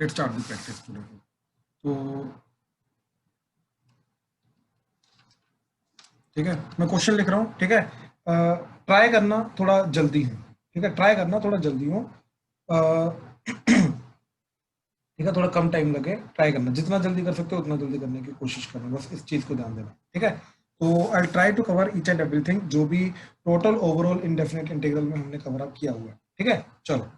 Let's start the practice today. तो ठीक है, मैं क्वेश्चन लिख रहा हूँ। ठीक है, ट्राई करना थोड़ा जल्दी है। ठीक है, ट्राई करना थोड़ा जल्दी हो। ठीक है, थोड़ा कम टाइम लगे, ट्राई करना जितना जल्दी कर सकते हो उतना जल्दी करने की कोशिश करना, बस इस चीज़ को ध्यान देना। ठीक है, तो I try to cover each and everything जो भी टोटल ओवरऑल इंडेफिनेट इंटीग्रल में हमने कवर अप किया हुआ है। ठीक है, चलो।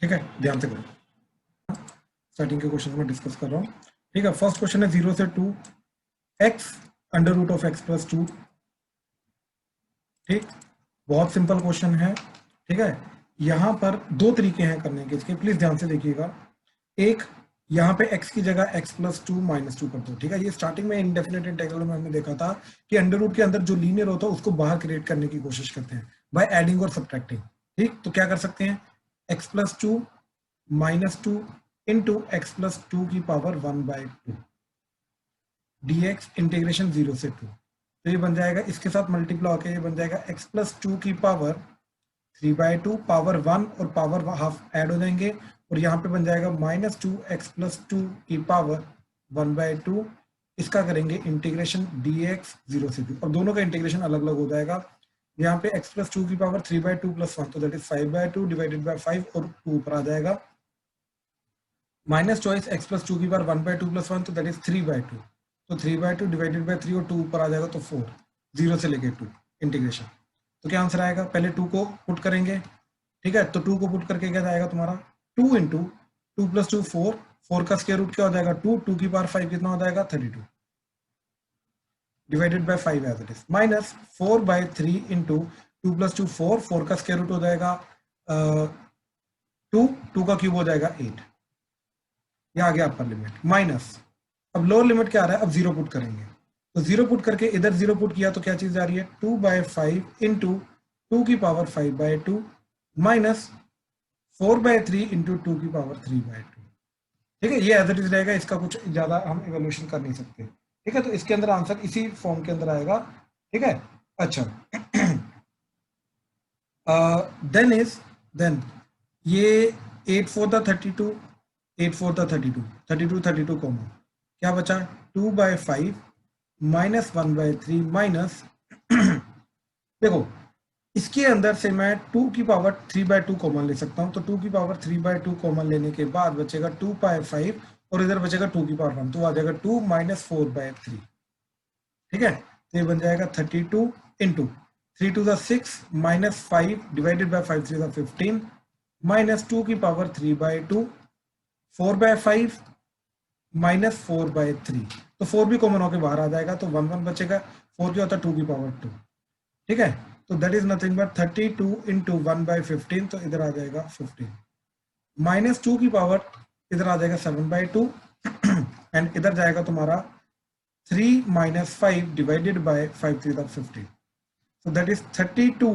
ठीक है, ध्यान से करो। स्टार्टिंग के क्वेश्चन में डिस्कस कर रहा हूँ। ठीक है, फर्स्ट क्वेश्चन है 0 से 2 X under root of X plus 2। ठीक, बहुत सिंपल क्वेश्चन है। ठीक है, यहाँ पर दो तरीके हैं करने के, इसके प्लीज ध्यान से देखिएगा। एक, यहाँ पे x की जगह x प्लस 2 माइनस 2 कर दो। ठीक है, ये स्टार्टिंग में इंडेफिनेट इंटीग्रल में हमने देखा था कि अंडर रूट के अंदर जो लीनियर होता है उसको बाहर क्रिएट करने की कोशिश करते हैं बाय एडिंग और सब्ट्रैक्टिंग। ठीक, तो क्या कर सकते हैं, x plus 2 minus 2 into x plus 2 की पावर 1/2 dx इंटीग्रेशन 0 से 2। तो ये बन जाएगा, इसके साथ मल्टीप्लाई होकर ये बन जाएगा x प्लस 2 की पावर 3/2 पावर 1 और पावर हाफ ऐड हो जाएंगे और यहाँ पे बन जाएगा -2x+2 की पावर 1/2। इसका करेंगे इंटीग्रेशन dx 0 से 2 और दोनों का इंटीग्रेशन अलग अलग हो जाएगा। यहाँ पे x+2 की पावर 3/2 + 1 तो दैट इज 5/2 डिवाइडेड बाय 5 और 2 ऊपर आ जाएगा। माइनस चॉइस x+2 की पावर 1/2 + 1 तो दैट इज 3/2 तो 3/2 डिवाइडेड बाय 3 और 2 ऊपर आ जाएगा तो 4, 0 से लेके 2 इंटीग्रेशन। तो क्या आंसर आएगा, पहले 2 को पुट करेंगे, ठीक है, तो 2 को पुट करके क्या जाएगा तुम्हारा 2 इंटू 2 प्लस 2 4, 4 का स्क्वायर रूट क्या हो जाएगा 2, 2 की पावर 5 कितना हो जाएगा 32 divided by 5 as it is, minus 4 by 3 into 2 plus 2 4, 4 का स्क्वायर रूट हो जाएगा 2, 2 का क्यूब हो जाएगा 8, ये आ गया अपर लिमिट, माइनस अब लोअर लिमिट क्या आ रहा है, अब 0 पुट करेंगे, तो 0 पुट करके इधर 0 पुट किया तो क्या चीज आ रही है 2 बाय 5 इंटू 2 की power 5 by 2 minus 4 by 3 into 2 की पावर 3 बाय 2, ठीक है, ये एज इट इज रहेगा, इसका कुछ ज्यादा हम इवोल्यूशन कर नहीं सकते, ठीक है, तो इसके अंदर आंसर इसी फॉर्म के अंदर आएगा, ठीक है। अच्छा देन ये 8 4 द 32, 8 4 द 32, 32 32 कॉमन, क्या बचा 2 बाय 5 माइनस 1 बाय 3 माइनस देखो इसके अंदर से मैं 2 की पावर 3 बाय 2 कॉमन ले सकता हूं, तो 2 की पावर 3 बाय 2 कॉमन लेने के बाद बचेगा 2 बाय 5 और इधर बचेगा 2 की पावर 1, तो आ जाएगा 2 माइनस 4 बाय 3, ठीक है, तो ये बन जाएगा 32 into 3 to the 6 minus 5 divided by 5 3 15 minus 2 की power 3 by 2, 4 by 5 minus 4 by 3, तो 4 भी कॉमन होकर बाहर आ जाएगा, तो 1 1 बचेगा, 4 क्या होता है 2 की पावर 2, ठीक है, तो that is nothing but 32 into 1 by 15, तो इधर आ जाएगा 15 माइनस 2 की पावर इधर आ जाएगा 7 बाई 2 एंड इधर जाएगा तुम्हारा 3 minus 5 divided by 5 3 15, so that is 32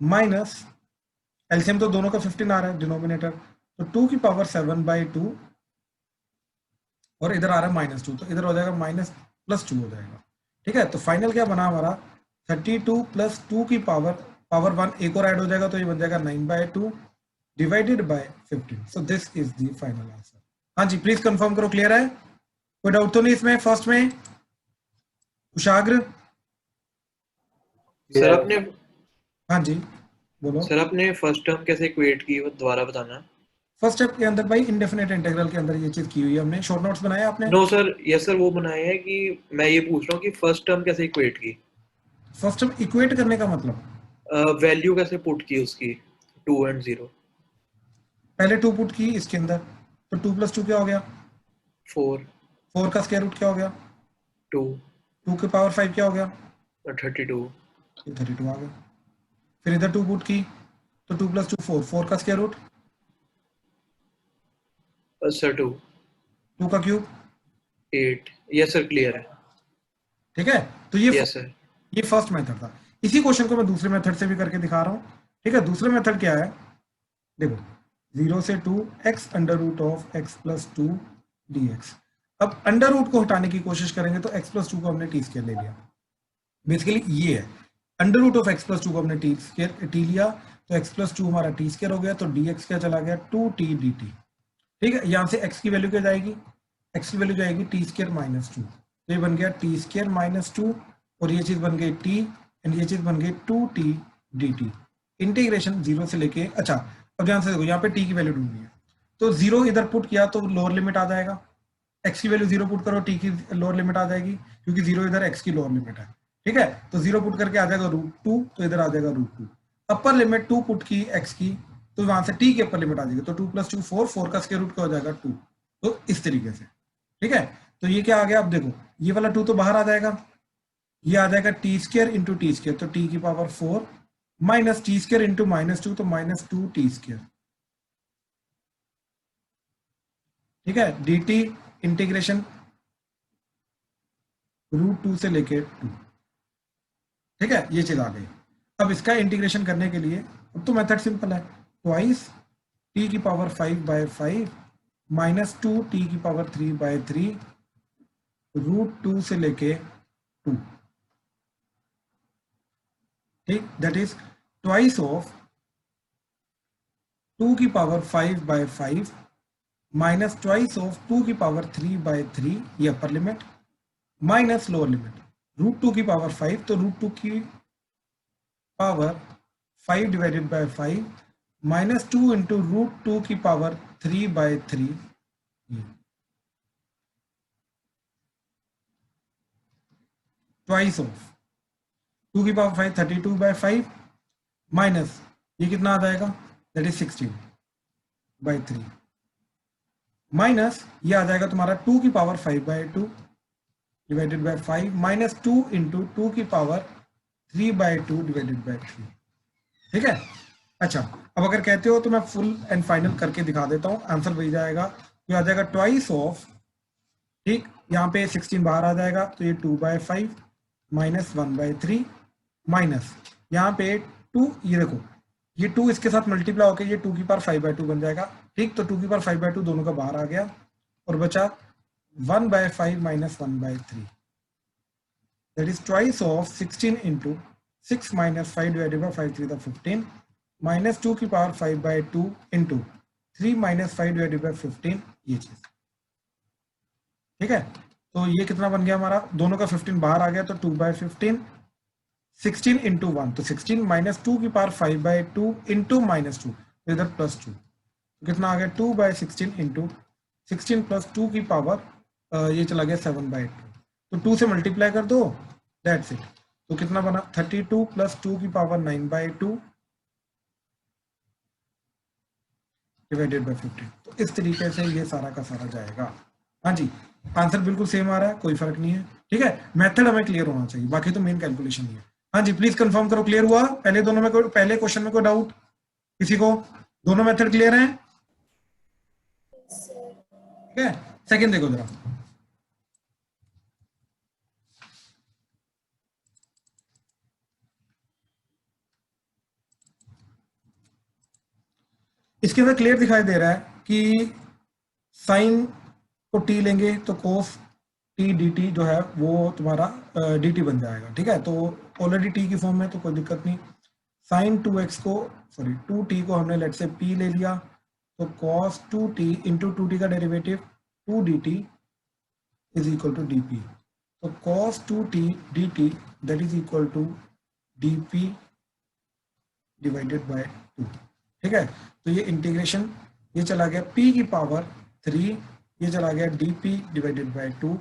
minus LCM तो दोनों का 15 आ रहा है डिनोमिनेटर, तो 2 की पावर 7 बाई 2 और इधर आ रहा है माइनस 2, तो इधर हो जाएगा माइनस प्लस 2 हो जाएगा, ठीक है, तो फाइनल क्या बना हमारा 32 प्लस 2 की पावर 1 एक और ऐड हो जाएगा, तो ये बन जाएगा 9 by 2 divided by 15, so this is the final answer. हाँ जी प्लीज कंफर्म करो, क्लियर है, कोई डाउट तो नहीं इसमें, फर्स्ट में कुशाग्र सर आपने हाँ जी बोलो। सर आपने फर्स्ट टर्म कैसे इक्वेट की वो दोबारा बताना। फर्स्ट स्टेप के अंदर भाई इंडेफिनेट इंटीग्रल के अंदर ये चीज की हुई है हमने, शॉर्ट नोट्स बनाया आपने। नो सर, यस सर, वो बनाए हैं कि मैं ये पूछ रहा हूँ कि फर्स्ट टर्म कैसे इक्वेट की, फर्स्ट स्टेप इक्वेट करने का मतलब वैल्यू कैसे पुट की उसकी 2 एंड 0। पहले 2 पुट की इसके अंदर, तो 2 प्लस 2 क्या हो गया 4 4 का स्क्वायर रूट क्या हो गया 2 2 की पावर 5 क्या हो गया 32 ये 32 आ गया, फिर इधर 2 पुट की तो 2 प्लस 2 4, 4 का स्क्वायर रूट सर 2 2 का क्यूब 8, यस सर क्लियर है, ठीक है, तो यस सर। ये फर्स्ट मेथड था, इसी क्वेश्चन को मैं दूसरे मेथड से भी करके दिखा रहा हूँ, ठीक है, दूसरे मेथड क्या है देखो 0 से 2 X under root of X plus 2 D X, अब अंडर रूट को हटाने की कोशिश करेंगे तो एक्स प्लस 2 को हमने टी स्क्वायर ले लिया, बेसिकली ये है under root of X plus 2 को हमने टी स्क्वायर टी लिया, तो एक्स प्लस 2 हमारा टी स्क्वायर हो गया, तो डी एक्स क्या चला गया 2t dt, ठीक है, यहां से x की वैल्यू क्या जाएगी, x की वैल्यू जाएगी टी स्क्वायर माइनस 2, तो ये बन गया टी स्क्वायर माइनस 2 और ये चीज बन गई t एंड ये चीज बन गई 2t dt, इंटीग्रेशन 0 से लेके, अच्छा अब ध्यान से देखो यहाँ पे t की वैल्यू ढूंढनी है, तो 0 इधर पुट किया तो लोअर लिमिट आ जाएगा, x की वैल्यू 0 पुट करो t की लोअर लिमिट आ जाएगी, क्योंकि 0 इधर x की लोअर लिमिट है, ठीक है, तो 0 पुट करके आ जाएगा √2, तो इधर आ जाएगा √2, अपर लिमिट 2 पुट की x की, तो वहां से t की अपर लिमिट आ जाएगी, तो 2 प्लस 2 4, 4 का स्क्वायर रूट क्या हो जाएगा 2, तो इस तरीके से, ठीक है, तो ये क्या आ गया, अब देखो ये वाला 2 तो बाहर आ जाएगा, ये आ जाएगा T square into T square, तो t की power 4 minus T square into minus 2, तो माइनस 2 टी स्क्वायर, ठीक है, dt इंटीग्रेशन √2 से लेके 2, ठीक है, ये चीज आ गई, अब इसका इंटीग्रेशन करने के लिए अब तो मेथड सिंपल है, ट्वाइस टी की पावर 5 बाय 5 माइनस 2 टी की पावर 3 बाय 3 √2 से लेके 2, ठीक, दैट इज ट्वाइस ऑफ 2 की power 5 by 5 minus twice of 2 की पावर 3 बाय 3, ये upper limit minus lower limit √2 की पावर 5, तो √2 की power 5 divided by 5 minus 2 into √2 की पावर 3 बाय 3, ट्वाइस ऑफ 2 की पावर 5 32/5 माइनस ये कितना आ जाएगा, दैट इज 16/3 माइनस ये आ जाएगा तुम्हारा 2 की power 5/2 divided by 5 minus 2 into 2 की पावर 3/2 डिवाइडेड बाय 3। ठीक है। अच्छा, अब अगर कहते हो तो मैं फुल एंड फाइनल करके दिखा देता हूं, आंसर वही जाएगा, ये आ जाएगा ट्वाइस ऑफ, ठीक, यहाँ पे 16 बाहर आ जाएगा तो ये 2/5 माइनस 1/3 माइनस यहाँ पे 2, ये देखो ये 2 इसके साथ मल्टीप्लाई होकर ये 2 की पावर 5/2 बन जाएगा। ठीक, तो 2 की पावर 5/2 दोनों का बाहर आ गया और बचा 1/5 minus 1/3, that is twice of 16 into 6 minus 5 divided by 5 3 15 minus 2 की power 5/2 into 3 minus 5 divided by 15, ये चीज। ठीक है, तो ये कितना बन गया हमारा, दोनों का 15 बाहर आ गया तो 2/15 16 इंटू 1 तो 16 माइनस 2 की पावर 5/2 इंटू माइनस 2 तो इधर +2 तो कितना आ गया 2/16 इंटू 16 प्लस 2 की पावर ये चला गया 7/2 तो 2 से मल्टीप्लाई कर दो, दैट्स इट। तो कितना बना 32 प्लस 2 की पावर 9/2 डिवाइडेड बाय 15। तो इस तरीके से ये सारा का सारा जाएगा। हाँ जी, आंसर बिल्कुल सेम आ रहा है, कोई फर्क नहीं है। ठीक है, मेथड हमें क्लियर होना चाहिए, बाकी तो मेन कैलकुलेशन ही है। हाँ जी, प्लीज कंफर्म करो क्लियर हुआ, पहले दोनों में कोई, पहले क्वेश्चन में कोई डाउट किसी को, दोनों मेथड क्लियर है? ठीक है, सेकंड देखो जरा, इसके अंदर क्लियर दिखाई दे रहा है कि साइन को टी लेंगे तो कोस टी डी टी जो है वो तुम्हारा डी टी बन जाएगा। ठीक है, तो ऑलरेडी टी की फॉर्म में तो कोई दिक्कत नहीं। साइन 2x को, सॉरी 2t को हमने लेट से p ले लिया तो cos 2t इंटू 2t का derivative 2dt is equal to dp। तो cos 2t dt that is equal to dp divided by 2। ठीक है, तो ये इंटीग्रेशन ये चला गया p की पावर 3, ये चला गया dp डिवाइडेड बाय 2।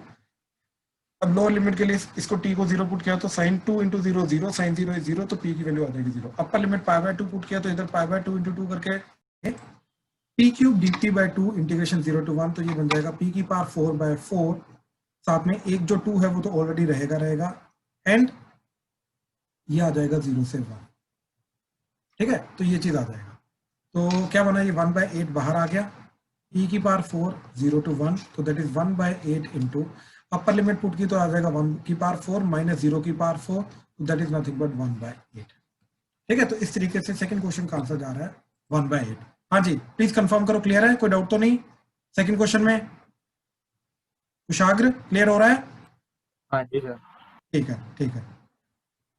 अब लोअर लिमिट के लिए इसको t को 0 पुट किया तो sin 2 इंटू 0 0, sin 0 is 0 तो p की वैल्यू आ जाएगी 0। अपर लिमिट π/2 पुट किया तो इधर π/2 इंटू 2 करके p cube dt by 2 integration 0 to 1 तो ये बन जाएगा p की पावर 4/4, साथ में एक जो 2 है वो तो ऑलरेडी रहेगा एंड ये आ जाएगा 0 से 1। ठीक है, तो ये चीज आ जाएगा। तो क्या बना, ये 1/8 बाहर आ गया, e की पावर 4 0 to 1 तो that is 1/8 into upper limit put की तो आ जाएगा 1 की पावर 4 माइनस 0 की पावर 4 तो दैट इज नथिंग बट 1/8। ठीक है, तो इस तरीके से सेकंड क्वेश्चन का आंसर जा रहा है 1/8। हाँ जी, प्लीज कंफर्म करो क्लियर है, कोई डाउट तो नहीं सेकंड क्वेश्चन में? कुशाग्र क्लियर हो रहा है? हाँ जी सर। ठीक है, ठीक है।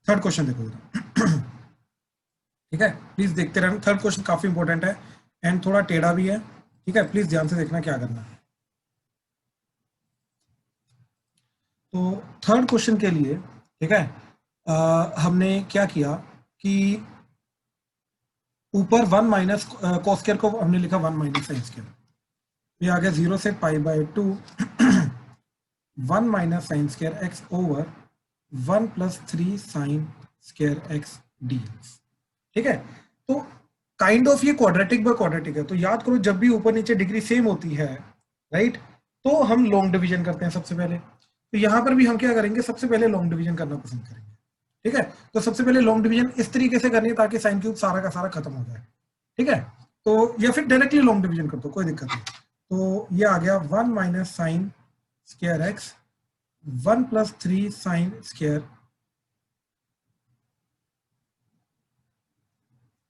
थर्ड क्वेश्चन देखो जरा। ठीक है, प्लीज देखते रहना, थर्ड क्वेश्चन काफी इंपॉर्टेंट है एंड थोड़ा टेढ़ा भी है। ठीक है, प्लीज ध्यान से देखना क्या करना है। तो थर्ड क्वेश्चन के लिए, ठीक है, हमने क्या किया कि ऊपर 1 माइनस कॉस स्क्वायर को हमने लिखा 1 माइनस साइन स्क्वायर, ये आ गया 0 से π/2 1 minus sine square x over 1 plus 3 sine square x dx। ठीक है, तो काइंड ऑफ ये क्वाड्रेटिक बाय क्वाड्रेटिक है, तो याद करो जब भी ऊपर नीचे डिग्री सेम होती है, राइट, तो हम लॉन्ग डिवीजन करते हैं सबसे पहले। तो यहां पर भी हम क्या करेंगे, सबसे पहले लॉन्ग डिवीजन करना पसंद करेंगे। ठीक है, तो सबसे पहले लॉन्ग डिवीजन इस तरीके से करनी है ताकि साइन क्यूब सारा का सारा खत्म हो जाए। ठीक है, तो या फिर डायरेक्टली लॉन्ग डिवीजन कर दो, कोई दिक्कत नहीं। तो ये आ गया 1 minus sine square x 1 plus 3 sine square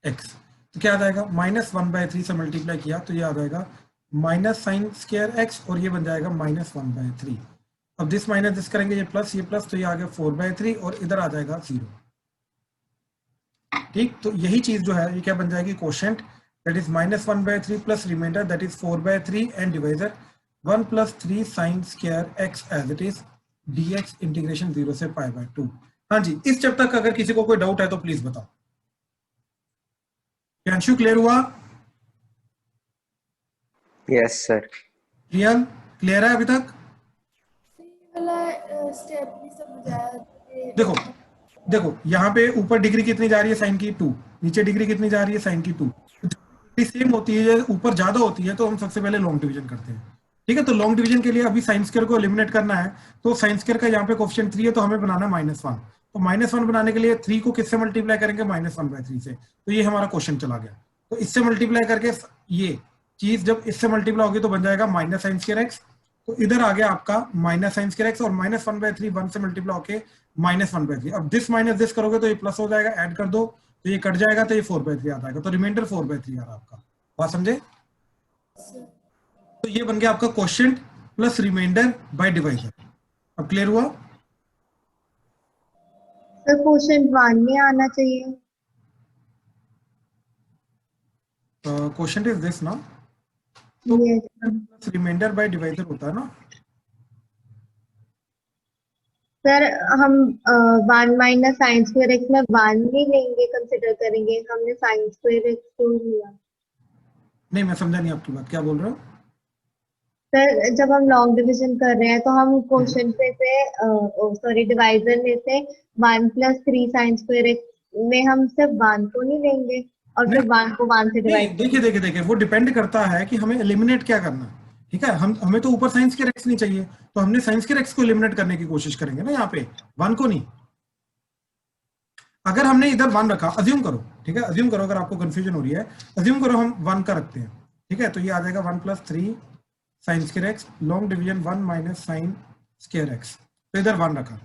x, तो क्या आ जाएगा -1/3 से मल्टीप्लाई किया तो ये आ जाएगा माइनस साइन स्क्वायर एक्स और ये बन जाएगा -1/3। अब दिस माइनस दिस करेंगे, ये प्लस तो ये आ गया 4/3 और इधर आ जाएगा 0। ठीक, तो यही चीज जो है ये क्या बन जाएगी, quotient, that is -1/3 plus reminder that is 4/3 and divisor 1 plus 3 sine square X as it is dx integration 0 से π/2। हाँ जी, इस जब तक अगर किसी को कोई डाउट है तो प्लीज बताओ। अंशु क्लियर हुआ? Yes sir. रियल क्लियर है अभी तक? वाला स्टेप नहीं समझ आया। देखो देखो यहाँ पे ऊपर डिग्री कितनी जा रही है साइन की 2, नीचे डिग्री कितनी जा रही है साइन की 2, सेम होती है, ऊपर ज्यादा होती है तो हम सबसे पहले लॉन्ग डिवीजन करते हैं। ठीक है, तो लॉन्ग डिवीजन के लिए अभी साइन स्क्वायर को एलिमिनेट करना है, तो साइन स्क्वायर का यहाँ पे कोफिशिएंट 3 है तो हमें बनाना है -1, तो -1 बनाने के लिए 3 को किससे मल्टीप्लाई करेंगे, -1/3 से, तो ये हमारा क्वेश्चन चला गया। तो इससे मल्टीप्लाई करके ये चीज जब इससे मल्टीप्लाई होगी तो बन जाएगा माइनस साइन स्क्वायर एक्स, तो इधर आ गया आपका माइनस साइन स्क्वायर एक्स, और -1/3 1 से मल्टीप्लाई होके -1/3। अब दिस माइनस दिस करोगे तो ये प्लस हो जाएगा, ऐड कर दो तो ये कट जाएगा, तो ये 4/3 आ जाएगा, तो रिमाइंडर 4/3 आ रहा है आपका। बात समझे? तो ये बन गया आपका question plus reminder by divisor. अब क्लियर हुआ? सर क्वेश्चन 1 में आना चाहिए। क्वेश्चन इज दिस ना, तो yes plus reminder by divisor होता है ना। सर, हम 1 माइनस साइन स्क्वायर एक्स में 1 नहीं लेंगे, कंसिडर करेंगे, हमने साइन स्क्वायर एक्स को लिया। नहीं मैं समझा नहीं आपकी बात, क्या बोल रहे हो? सर जब हम लॉन्ग डिवीजन कर रहे हैं तो हम क्वेश्चन पे से सॉरी डिवाइजर में से 1 + 3 साइन स्क्वायर एक्स में हम सिर्फ 1 को नहीं लेंगे और फिर 1 को 1 से नहीं डिवाइड देखिए देखिए देखिए, वो डिपेंड करता है कि हमें एलिमिनेट क्या करना है। ठीक है, हमें तो ऊपर साइंस के एक्स नहीं चाहिए, तो हमने साइंस के एक्स को एलिमिनेट करने की कोशिश करेंगे ना, यहाँ पे 1 को नहीं। अगर हमने इधर 1 रखा, अज्यूम करो, ठीक है, अज्यूम करो, अगर आपको कंफ्यूजन हो रही है, अज्यूम करो हम 1 का रखते हैं, ठीक है, तो ये आ जाएगा 1 + 3 sine square x, long division 1 minus sine square x, तो इधर 1 रखा,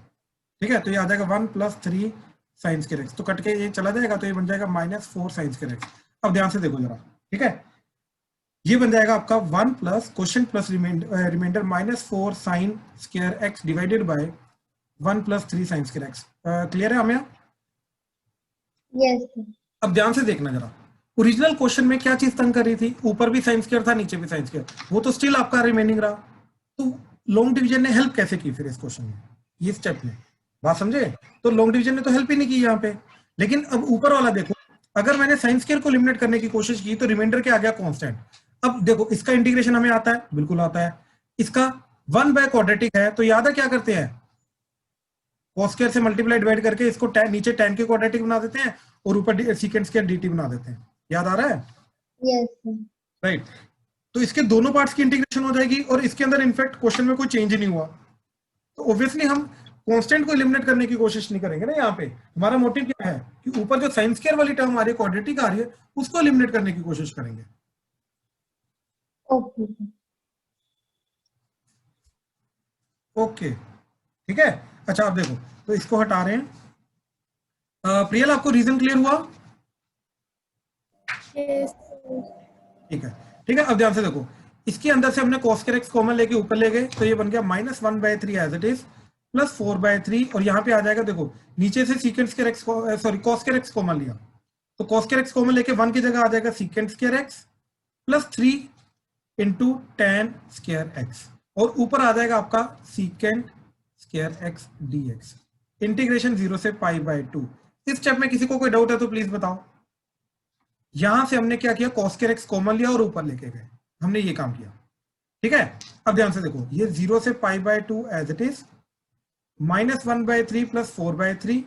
ठीक है, तो ये आ जाएगा 1 + 3 साइन स्क्वायर एक्स, तो कट के ये चला जाएगा, तो ये बन जाएगा -4 साइन स्क्वायर एक्स। अब ध्यान से देखो जरा, ठीक है, ये बन जाएगा आपका 1 plus question plus reminder -4 sine square X divided by 1 + 3 sine square X. Clear है हमें? यस। अब ध्यान से देखना जरा, ओरिजिनल क्वेश्चन में क्या चीज तंग कर रही थी, ऊपर भी साइन स्क्वायर था नीचे भी साइन स्क्वायर, वो तो स्टिल आपका रिमेनिंग रहा, तो लॉन्ग डिवीजन ने हेल्प कैसे की फिर इस क्वेश्चन में, ये स्टेप में, बात समझे? तो लॉन्ग डिवीजन ने तो हेल्प ही नहीं की यहाँ पे। लेकिन अब ऊपर वाला देखो, अगर मैंने साइन स्क्वायर को एलिमिनेट करने की कोशिश की तो रिमाइंडर क्या आ गया, कांस्टेंट। अब देखो इसका इंटीग्रेशन हमें आता है, बिल्कुल आता है, इसका 1/क्वाड्रेटिक है, तो याद है क्या करते हैं, cos स्क्वायर से मल्टीप्लाई डिवाइड करके इसको नीचे tan के क्वाड्रेटिक बना देते हैं और ऊपर सीकेंट स्क्वायर dt बना देते हैं, याद आ रहा है? यस राइट, तो इसके दोनों पार्ट्स की इंटीग्रेशन हो जाएगी और इसके अंदर इनफैक्ट क्वेश्चन में कोई चेंज ही नहीं हुआ, तो ऑब्वियसली हम कांस्टेंट को एलिमिनेट करने की कोशिश नहीं करेंगे ना। यहाँ पे हमारा मोटिव क्या है कि ऊपर जो साइन स्क्वायर वाली टर्म आ रही है, क्वाड्रेटिक आ रही है, उसको एलिमिनेट करने की कोशिश करेंगे। ओके ओके ठीक है, अच्छा अब देखो, तो इसको हटा रहे हैं। प्रियल आपको रीजन क्लियर हुआ? ठीक है, ठीक है, अब ध्यान से देखो, इसके अंदर से हमने cos स्क्वायर x कॉमन लेके ऊपर ले गए, तो ये बन गया -1/3 एज इट इज प्लस 4/3, और यहाँ पे आ जाएगा, देखो नीचे से secant square x sorry cos square x common लिया, तो cos स्क्वायर x कॉमन लेके 1 की जगह आ जाएगा secant square x plus 3 into tan square x, और ऊपर आ जाएगा आपका secant square x dx, integration 0 से π/2। इस स्टेप में किसी को कोई डाउट है तो प्लीज बताओ। यहां से हमने क्या किया, cos स्क्वायर x कॉमन लिया और ऊपर लेके गए, हमने ये काम किया, ठीक है। अब ध्यान से देखो, ये 0 से π/2 एज इट इज, -1/3 प्लस 4/3,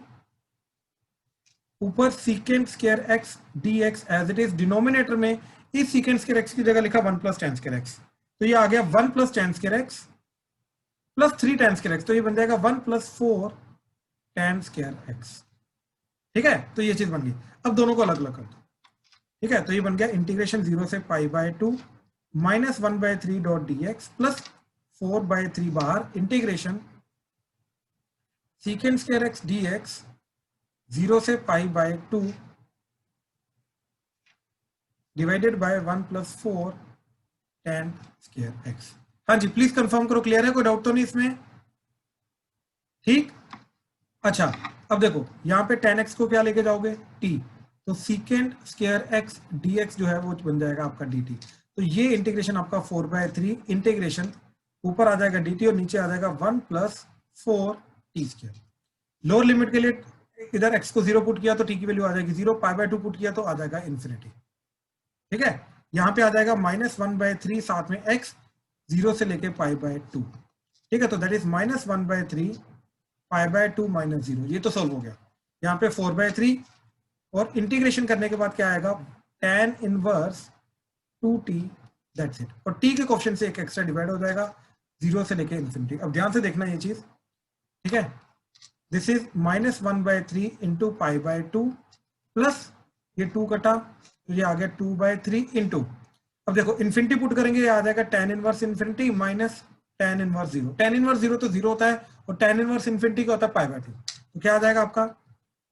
ऊपर secant square x dx as it is, denominator में इस सीकेंट स्क्वायर x की जगह लिखा 1 + tan स्क्वायर x, तो ये आ गया 1 + tan square x plus 3 tan square x, तो ये बन जाएगा 1 + 4 tan स्क्वायर x, ठीक है, तो ये चीज बन गई। अब दोनों को अलग अलग कर दो, ठीक है, तो ये बन गया इंटीग्रेशन 0 से π/2 -1/3 डॉट dx प्लस 4/3 बाहर, integration secant square x dx 0 से π/2 divided by 1 + 4 tan square x। हाँ जी प्लीज कंफर्म करो, क्लियर है, कोई डाउट तो नहीं इसमें? ठीक, अच्छा अब देखो यहाँ पे tan x को क्या लेके जाओगे, t, तो सीकेंट स्क्वायर x dx जो है वो बन जाएगा आपका dt, तो ये इंटीग्रेशन आपका 4/3 इंटीग्रेशन ऊपर आ जाएगा dt और नीचे आ जाएगा 1 + 4 t²। लोअर लिमिट के लिए इधर x को 0 पुट किया तो t की वैल्यू आ जाएगी 0, π/2 पुट किया तो आ जाएगा इन्फिनिटी, ठीक है। यहाँ पे आ जाएगा -1/3 साथ में x 0 से लेके π/2, ठीक है, तो दैट इज -1/3 π/2 - 0, ये तो सॉल्व हो गया। यहाँ पे 4/3 और इंटीग्रेशन करने के बाद क्या आएगा, tan inverse 2t, that's it. और t के कोफिशिएंट से एक एक्स्ट्रा डिवाइड हो जाएगा 0 से लेके इन्फिनिटी। अब ध्यान से देखना ये चीज, ठीक है। दिस इज -1/3 इंटू π/2 प्लस ये 2 कटा तो ये आ गया 2/3 इंटू, अब देखो इन्फिनिटी पुट करेंगे ये आ जाएगा tan inverse infinity minus tan inverse 0। tan inverse 0 तो 0 होता है और tan इनवर्स इन्फिनिटी का होता है π/2, तो क्या आ जाएगा आपका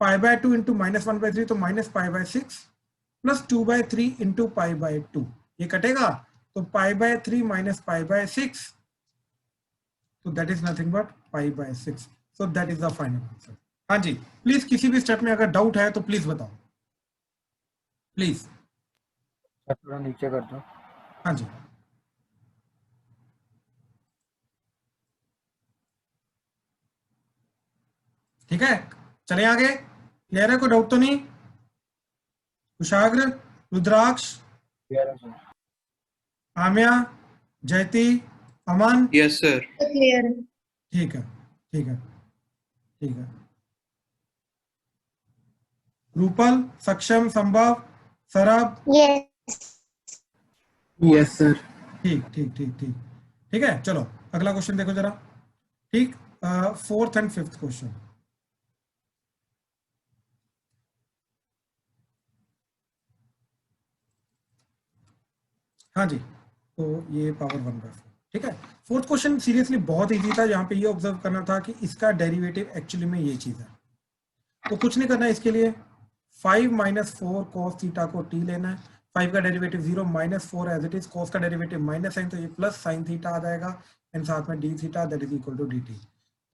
π/2 इंटू -1/3 तो -π/6 प्लस 2/3 इंटू π/2, ये कटेगा तो π/3 माइनस π/6, तो that is nothing but π/6। So that is the final answer. हाँ जी, प्लीज किसी भी स्टेप में अगर डाउट है तो प्लीज बताओ, प्लीज। थोड़ा नीचे कर दो। हाँ जी, ठीक है, चले आगे। क्लियर है, कोई डाउट तो नहीं? कुशाग्र, रुद्राक्ष, क्लियर है सर। आम्या, जयती, अमन, यस सर। क्लियर है। ठीक है, ठीक है, ठीक है। रूपल, सक्षम, संभव, सरब, यस सर। ठीक ठीक ठीक ठीक ठीक है। चलो अगला क्वेश्चन देखो जरा, ठीक, 4th and 5th क्वेश्चन। हाँ जी, तो ये पावर 1/4, ठीक है। 4th क्वेश्चन सीरियसली बहुत इजी था, यहाँ पे ये ऑब्जर्व करना था कि इसका डेरिवेटिव एक्चुअली में ये चीज है, तो कुछ नहीं करना है इसके लिए। 5 - 4 cos थीटा को t लेना है, 5 का derivative 0 -4 as it is, cos का डेरिवेटिव माइनस साइन तो ये प्लस साइन थीटा आ जाएगा एंड साथ में d theta that is equal to dt,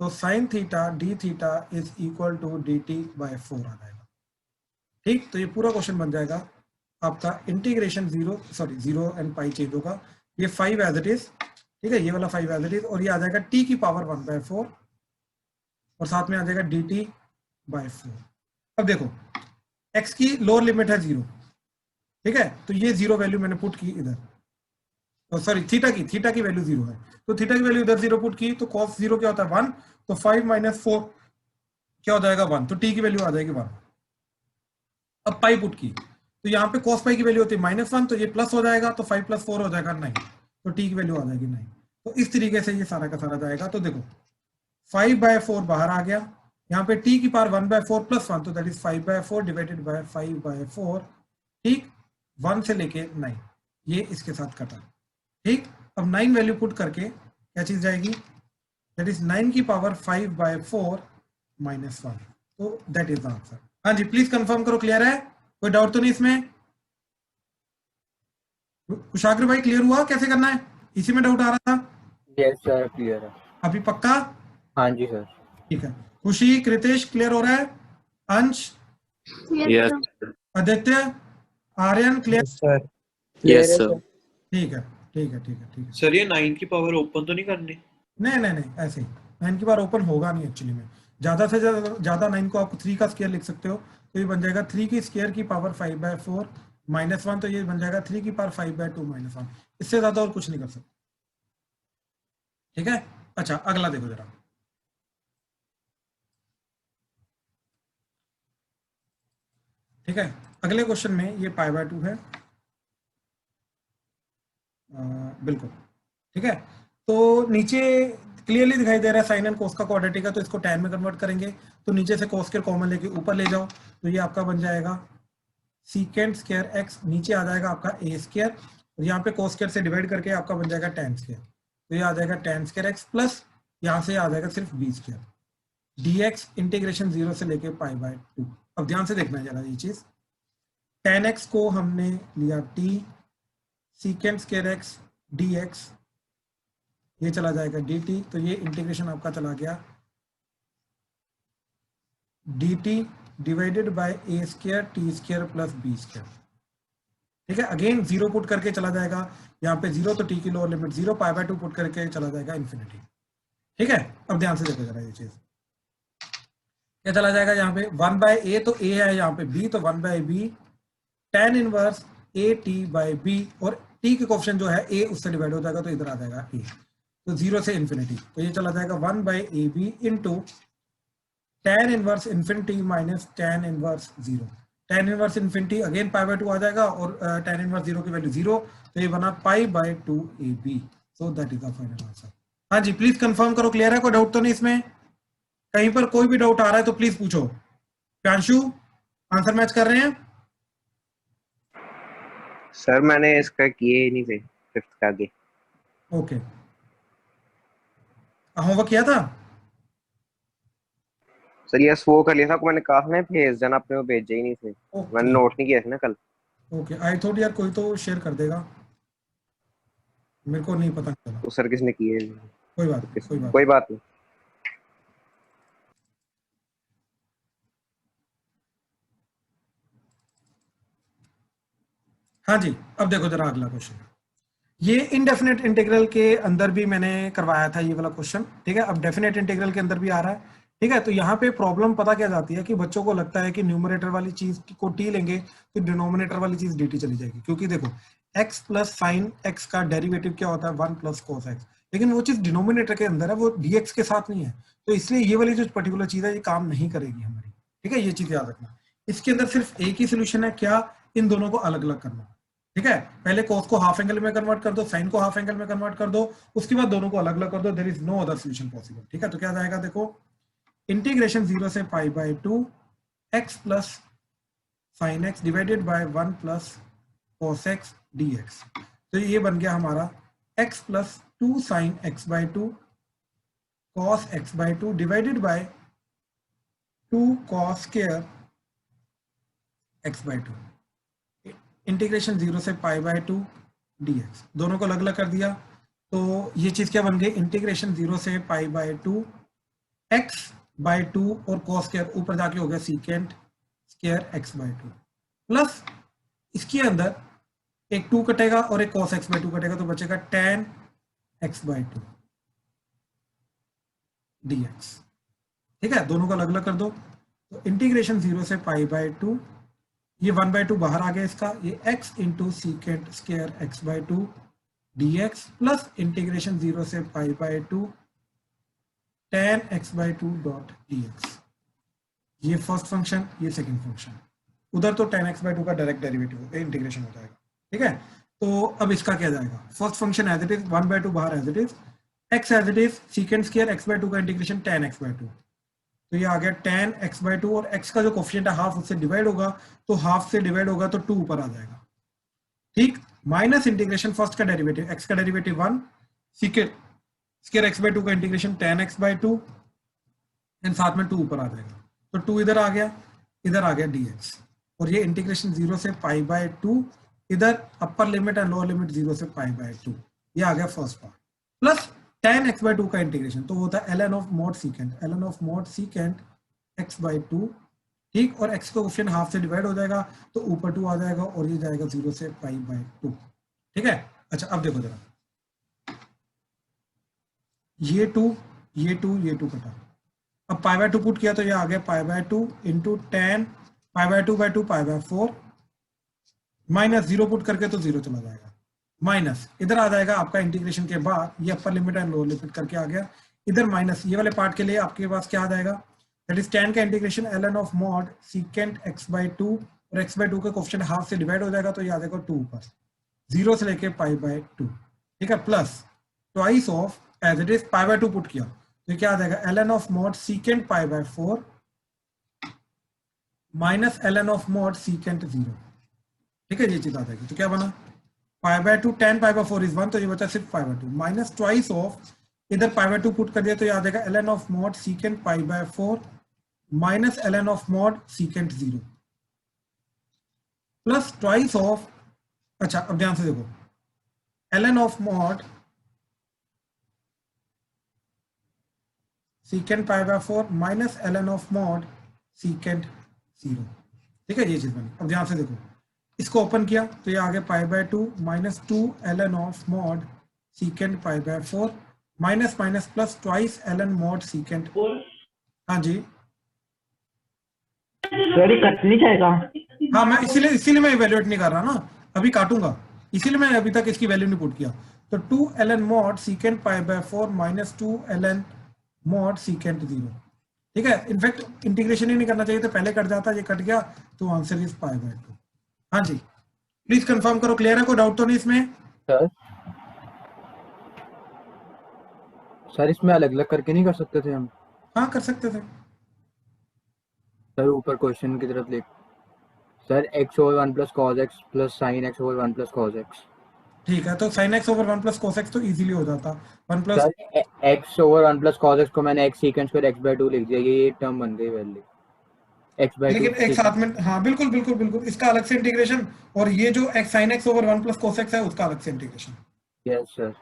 तो sine theta d theta is equal to dt/4 आ जाएगा, ठीक। तो ये पूरा क्वेश्चन बन जाएगा आपका इंटीग्रेशन 0 एंड पाई चेंज होगा, ये 5 एज इट इज, ठीक है, ये वाला 5 एज इट इज, और ये आ जाएगा t की पावर 1/4 और साथ में आ जाएगा dt/4। अब देखो x की लोअर लिमिट है 0, ठीक है, तो ये 0 वैल्यू मैंने पुट की इधर, सॉरी थीटा की वैल्यू 0 है, तो थीटा की वैल्यू इधर 0 पुट की, तो cos 0 क्या होता है 1, तो 5 - 4 क्या हो जाएगा 1, तो t की वैल्यू आ जाएगी 1। अब पाई पुट की, तो यहाँ पे cos पाई की वैल्यू होती है -1, तो ये प्लस हो जाएगा, तो 5 + 4 हो जाएगा 9, तो t की वैल्यू आ जाएगी 9। तो इस तरीके से ये सारा का सारा जाएगा। तो देखो 5/4 बाहर आ गया, यहाँ पे t की पावर 1/4 + 1, तो दैट इज 5/4 डिवाइडेड बाय 5/4, ठीक, 1 से लेके 9, ये इसके साथ कटा, ठीक। अब 9 वैल्यू पुट करके क्या चीज जाएगी, दैट इज 9 की पावर 5/4 - 1, तो दैट इज द आंसर। हाँ जी, प्लीज कंफर्म करो, क्लियर है, कोई डाउट तो नहीं इसमें? कुशाग्र भाई क्लियर हुआ कैसे करना है? इसी में डाउट आ रहा था। यस सर, क्लियर है। अभी पक्का? हाँ जी सर। ठीक है। खुशी, कृतेश क्लियर हो रहा है? Ansh, yes Aditya, Aryan clear? Sir. Yes sir. ठीक है, ठीक है, ठीक है, ठीक है। सर ये 9 की पावर ओपन तो नहीं करनी? नहीं नहीं नहीं, ऐसे ही 9 की बार ओपन होगा नहीं एक्चुअली में, ज्यादा से ज्यादा 9 को आप 3 का स्क्वायर लिख सकते हो, तो ये बन जाएगा 3 की स्क्वायर की पावर 5/4 -1, तो ये बन जाएगा 3 की पावर 5/2 - 1, इससे ज्यादा और कुछ नहीं कर सकते, ठीक है। अच्छा अगला देखो जरा, ठीक है। अगले क्वेश्चन में ये π/2 है, बिल्कुल, ठीक है। तो नीचे क्लियरली दिखाई दे रहा है साइन एंड कोस का क्वाड्रेटिक है, तो इसको tan में कन्वर्ट करेंगे, तो नीचे से कोस स्क्वायर कॉमन लेके ऊपर ले जाओ, तो ये आपका बन जाएगा सीकेंट स्क्वायर x, नीचे आ जाएगा आपका a स्क्वायर, और यहाँ पे कोस स्क्वायर से डिवाइड करके आपका बन जाएगा tan स्क्वायर, तो ये आ जाएगा tan स्क्वायर x प्लस यहाँ से आ जाएगा सिर्फ b स्क्वायर dx इंटीग्रेशन 0 से लेके π/2। अब ध्यान से देखना है जरा ये चीज, tan x को हमने लिया t, secant square x dx, ये चला जाएगा dt, तो ये इंटीग्रेशन आपका चला गया dt divided by a square t square plus b square, ठीक है। अगेन 0 पुट करके चला जाएगा, यहाँ पे 0 तो t की लोअर लिमिट 0, π/2 पुट करके चला जाएगा इन्फिनिटी, ठीक है। अब ध्यान से देखो जरा ये चीज, क्या चला जाएगा, यहाँ पे 1/a, तो a है यहाँ पे b, तो 1/b tan इनवर्स a/t/b, और t के कोएफिशिएंट जो है a उससे डिवाइड हो जाएगा, तो इधर आ जाएगा a, तो 0 से इन्फिनिटी, तो ये चला जाएगा 1/ab into tan inverse infinity minus tan inverse 0। tan inverse infinity again pi by 2 आ जाएगा और tan इनवर्स 0 की वैल्यू 0, तो ये बना पाई by 2 AB। So that is the final answer. हाँ जी, प्लीज कंफर्म करो, क्लियर है, कोई डाउट तो नहीं इसमें? कहीं पर कोई भी डाउट आ रहा है तो प्लीज पूछो। प्यांशु, आंसर मैच कर रहे हैं? सर मैंने इसका किए ही नहीं थे, फिफ्थ का आगे। ओके, होमवर्क किया था? सर यस वो कर लिया था, आपको मैंने कहा था ना भेज देना, आपने वो भेजे ही नहीं थे। ओके मैंने नोट नहीं किया था ना कल। ओके, आई थॉट यार कोई तो शेयर कर देगा, मेरे को नहीं पता चला। तो सर किसने किए? कोई बात नहीं, कोई बात कोई बात नहीं। हाँ जी, अब देखो जरा अगला क्वेश्चन। ये इनडेफिनेट इंटीग्रल के अंदर भी मैंने करवाया था ये वाला क्वेश्चन, ठीक है। अब डेफिनेट इंटीग्रल के अंदर भी आ रहा है, ठीक है। तो यहाँ पे प्रॉब्लम पता क्या जाती है कि बच्चों को लगता है कि न्यूमरेटर वाली चीज को टी लेंगे तो डिनोमिनेटर वाली चीज dt चली जाएगी, क्योंकि देखो x प्लस साइन x का डेरिवेटिव क्या होता है 1 प्लस कॉस x, लेकिन वो चीज डिनोमिनेटर के अंदर है, वो dx के साथ नहीं है, तो इसलिए ये वाली जो पर्टिकुलर चीज है ये काम नहीं करेगी हमारी, ठीक है। ये चीज याद रखना। इसके अंदर सिर्फ एक ही सोल्यूशन है, क्या? इन दोनों को अलग अलग करना, ठीक है। पहले cos को हाफ एंगल में कन्वर्ट कर दो, साइन को हाफ एंगल में कन्वर्ट कर दो, उसके बाद दोनों को अलग अलग कर दो। There is no other solution possible, ठीक है। तो क्या जाएगा, देखो इंटीग्रेशन 0 से pi by 2 x plus sine x divided by 1 plus cos x dx। तो ये बन गया हमारा x plus 2 sine x by 2 cos x by 2 divided by 2 cos square x by 2। Integration 0 से पाई बाय 2 dx, दोनों को अलग अलग कर दिया, तो ये चीज क्या बन गई, इंटीग्रेशन 0 से पाई बाय 2 x बाय 2 और cos स्क्वायर ऊपर जाके हो गया secant square x by 2, plus इसके अंदर एक 2 कटेगा और एक cos x बाय 2 कटेगा, तो बचेगा tan x बाय 2 dx, ठीक है। दोनों को अलग अलग कर दो, तो इंटीग्रेशन 0 से पाई बाय 2, ये 1 बाय 2 बाहर आ गया इसका, ये x into secant square x by 2 dx plus integration 0 से pi by 2 tan x by 2 dot dx। ये फर्स्ट फंक्शन, ये सेकंड फंक्शन, उधर तो tan x बाय 2 का डायरेक्ट डेरिवेटिव इंटीग्रेशन हो जाएगा, ठीक है। तो अब इसका क्या जाएगा, first function as it is, 1 by 2 बाहर as it is, x as it is secant square x by 2 का इंटीग्रेशन tan x बाय 2, तो ये आ गया tan x बाय 2 और x का जो कोफिशिएंट है हाफ, उससे डिवाइड होगा, तो हाफ से डिवाइड होगा तो 2 ऊपर आ जाएगा, ठीक। माइनस इंटीग्रेशन फर्स्ट का डेरिवेटिव x का derivative 1 secant square x by 2 का integration tan x by 2 and साथ में 2 ऊपर आ जाएगा, तो 2 इधर आ गया, इधर आ गया dx, और ये इंटीग्रेशन 0 से पाई बाय 2, इधर upper limit and lower limit 0 से पाई बाय 2, ये आ गया first part, plus tan x by 2 का इंटीग्रेशन, तो होता है ln of mod secant, ln of mod secant x by 2, ठीक। और x का कोफिशिएंट हाफ से डिवाइड हो जाएगा, तो ऊपर 2 आ जाएगा और ये जाएगा 0 से पाई बाय 2, ठीक है। अच्छा अब देखो जरा, ये 2 ये 2 ये 2 कटा, अब पाई बाय 2 पुट किया तो ये आ गया pi by 2 into tan pi by 2 by 2 pi by 4, minus 0 put करके तो 0 चला जाएगा, माइनस इधर आ जाएगा आपका इंटीग्रेशन के बाद, ये upper limit and lower limit करके आ गया, इधर माइनस ये वाले पार्ट के लिए आपके पास क्या आ जाएगा, दैट इज tan का integration ln of mod secant x by 2 और x बाय 2 का कोफिशिएंट हाफ से डिवाइड हो जाएगा, तो ये आ जाएगा 2 ऊपर 0 से लेके पाई बाय 2, ठीक है, plus twice of as it is pi by 2 put किया, तो क्या आ जाएगा ln of mod secant pi by 4 minus ln of mod secant 0, ठीक है, ये चीज आ जाएगी। तो क्या बना, पाई by 2 tan pi by 4 is 1, तो ये बचा सिर्फ पाई बाय 2, माइनस ट्वाइस ऑफ इधर पाई बाय 2 पुट कर दिया, तो ये आ जाएगा ln of mod secant pi by 4 minus ln of mod secant 0, plus twice of, अच्छा अब ध्यान से देखो, ln of mod secant pi by 4 minus ln of mod secant 0, ठीक है, ये चीज बनी। अब ध्यान से देखो, इसको ओपन किया तो ये आ गया pi by 2 minus 2 ln of mod secant pi by 4 minus minus plus twice ln mod secant, हाँ जी सॉरी कट नहीं जाएगा। हाँ, मैं इसीलिए मैं इवेल्युएट नहीं कर रहा ना, अभी काटूंगा, इसीलिए मैंने अभी तक इसकी वैल्यू नहीं पुट किया। तो 2 ln mod secant pi by 4 minus 2 ln mod secant 0, ठीक है, इनफैक्ट इंटीग्रेशन ही नहीं करना चाहिए था, पहले कट जाता, ये कट गया, तो आंसर इज पाई बाय 2। हाँ जी, प्लीज कंफर्म करो, क्लियर है, कोई डाउट तो नहीं इसमें? सर सर इसमें अलग अलग करके नहीं कर सकते थे हम? हाँ कर सकते थे। सर ऊपर क्वेश्चन की तरफ देख sir, x over 1 plus cos X plus sine X over 1 plus cos X. ठीक है, तो sine X over 1 plus cos X तो इजीली हो जाता, 1 plus. Sir x over 1 plus cos X को मैंने x secant square x by 2 लिख दिया, ये टर्म बन गई वैल्यू x बाय 2 लेकिन एक साथ में, हाँ बिल्कुल बिल्कुल बिल्कुल, इसका अलग से इंटीग्रेशन, और ये जो x sign X over 1 plus cos x है उसका अलग से इंटीग्रेशन। Yes sir.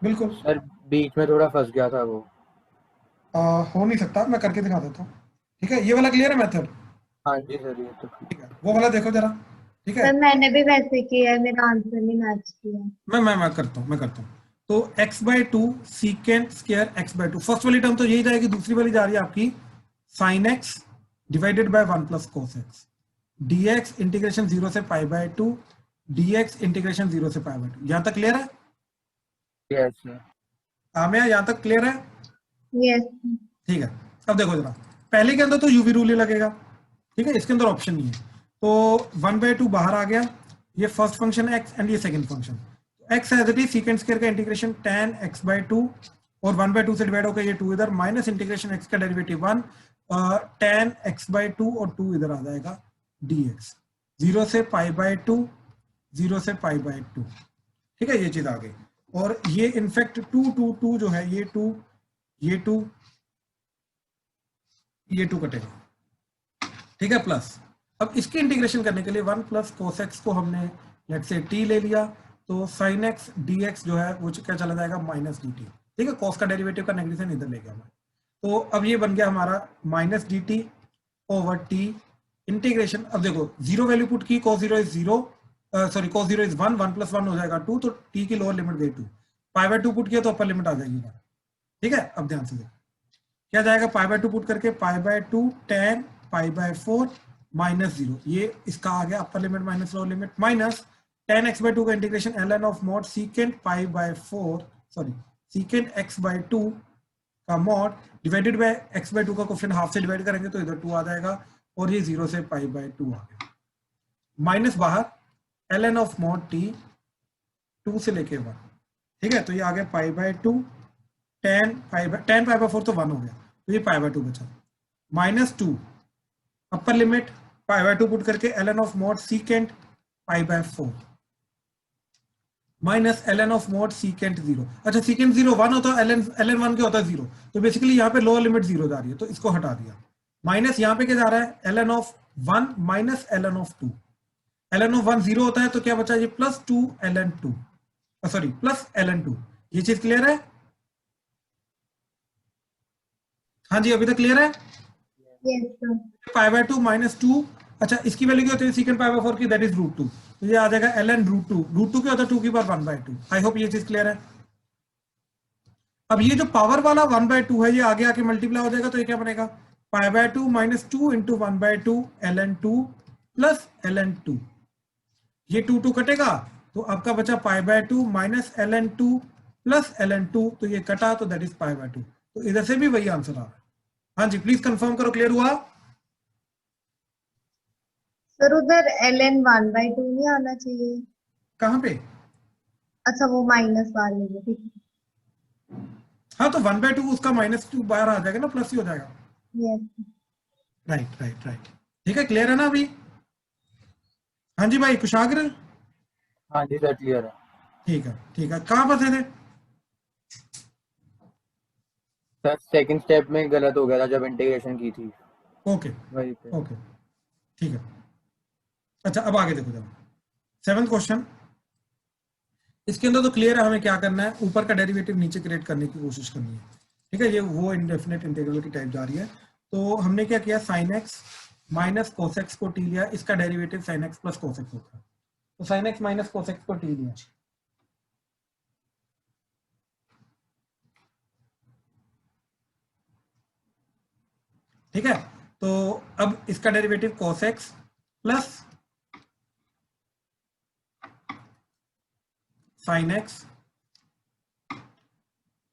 बिल्कुल। सर बीच में थोड़ा फंस गया था वो। हो नहीं सकता, मैं करके दिखा देता हूँ। ठीक है, ये वाला क्लियर है मेथड? हाँ जी सर, ये तो ठीक है, वो वाला देखो जरा। ठीक है, सर मैंने भी वैसे किया है, मेरा आंसर नहीं मैच किया। मैं करता हूँ। तो x by 2 secant square x by 2, first वाली टर्म तो यही जाएगी, दूसरी वाली जा रही है आपकी sine x divided by 1 plus cos x, dx integration 0 से पाई बाय 2, dx इंटीग्रेशन 0 से पाई बाय 2। यहां तक क्लियर है? Yes sir. आमिया यहां तक क्लियर है? यस। ठीक है, अब देखो जरा, पहले के अंदर तो यूवी रूल ही लगेगा, ठीक है, इसके अंदर ऑप्शन नहीं है, तो 1/2 बाहर आ गया, ये फर्स्ट फंक्शन x एंड ये second function, x as it is secant square का इंटीग्रेशन tan x/2 और 1/2 से डिवाइड होकर ये 2 इधर, माइनस इंटीग्रेशन x का डेरिवेटिव 1 tan x/2 और 2 इधर आ जाएगा dx, 0 से पाई बाय 2, 0 से पाई बाय 2। ठीक है, ये चीज आ गई, और ये इनफैक्ट 2 2 2 जो है, ये 2 ये 2 ये 2 कटेगा। ठीक है, प्लस अब इसकी इंटीग्रेशन करने के लिए 1 प्लस कोस एक्स को हमने लेट से t ले लिया, तो साइन एक्स dx जो है वो क्या चला जाएगा, माइनस dt। ठीक है, कॉस का डेरिवेटिव का नेगेटिव इधर ले गया मैं, तो अब ये बन गया हमारा minus dt over t integration. अब देखो जीरो वैल्यू पुट की, cos 0 is 0, sorry cos 0 is 1, 1 plus 1 हो जाएगा 2, तो t की लोअर लिमिट गई 2, पाई बाय 2 पुट किया तो अपर लिमिट आ जाएगी 1। ठीक है, अब ध्यान से देखो क्या जाएगा, पाई बाय 2 पुट करके पाई by 2 tan pi by 4 minus 0, ये इसका आ गया अपर limit minus lower limit, minus tan x/2 का integration ln of mod secant pi by 4, sorry secant x/2 का मॉड डिवाइडेड बाय x/2 का कोफिशिएंट हाफ से डिवाइड करेंगे तो इधर 2 आ जाएगा, और ये 0 से पाई बाय 2 आ गया, माइनस बाहर ln ऑफ मॉड t 2 से लेके 1। ठीक है, तो ये आ गया pi by 2 tan pi by 4 तो 1 हो गया, तो ये पाई बाय 2 बचा, minus 2 upper limit pi by 2 put करके ln of mod secant pi by 4 minus ln of mod secant 0। अच्छा, सीकेंट 0 1 होता है, ln 1 क्या होता है 0, तो बेसिकली यहाँ पे लोअर लिमिट 0 जा रही है, तो इसको हटा दिया, माइनस यहाँ पे क्या जा रहा है ln of 1 minus ln of 2, ln of 1 0 होता है, तो क्या बचा ये plus 2 ln 2, sorry plus ln 2। ये चीज क्लियर है? हाँ जी, अभी तक क्लियर है? Yes sir. Pi by 2 minus 2, अच्छा इसकी वैल्यू क्या होती है सीकेंट पाई बाय 4 की, दैट इज रूट 2, तो ये आ जाएगा ln रूट 2, रूट 2 क्या होता है 2 की पावर 1/2। आई होप ये चीज क्लियर है। अब ये जो पावर वाला 1/2 है, ये आगे आके मल्टीप्लाई हो जाएगा, तो ये क्या बनेगा, पाई by 2 minus 2 into 1/2 ln 2 plus ln 2, ये 2 2 कटेगा, तो आपका बचा पाई by 2 minus ln 2 plus ln 2, तो ये कटा, तो दैट इज पाई बाय 2, तो इधर से भी वही आंसर आ रहा है। हाँ जी, प्लीज कंफर्म करो, क्लियर हुआ? सर उधर ln 1/2 नहीं आना चाहिए? कहाँ पे? अच्छा वो माइनस वाले में, ठीक है। हाँ, तो 1/2 उसका माइनस 2 बाहर आ जाएगा ना, प्लस ही हो जाएगा। यस। राइट राइट राइट, ठीक है, क्लियर है ना अभी? हाँ जी भाई, कुशाग्र? हाँ जी सर, क्लियर है। ठीक है, कहाँ फंसे थे? सर सेकंड स्टेप में गलत हो गया था जब इंटीग्रेशन की थी, ओके वही पे। ओके, ठीक है। अच्छा, अब आगे देखो जरा, 7th क्वेश्चन, इसके अंदर तो क्लियर है हमें क्या करना है, ऊपर का डेरिवेटिव नीचे क्रिएट करने की कोशिश करनी है। ठीक है, ये वो इंडेफिनेट इंटीग्रल की टाइप जा रही है, तो हमने क्या किया, sine x minus cos x को टी लिया, इसका derivative sine x plus cos x होता है, तो sine x minus cos x को टी लिया। ठीक है, तो अब इसका derivative cos x plus sin x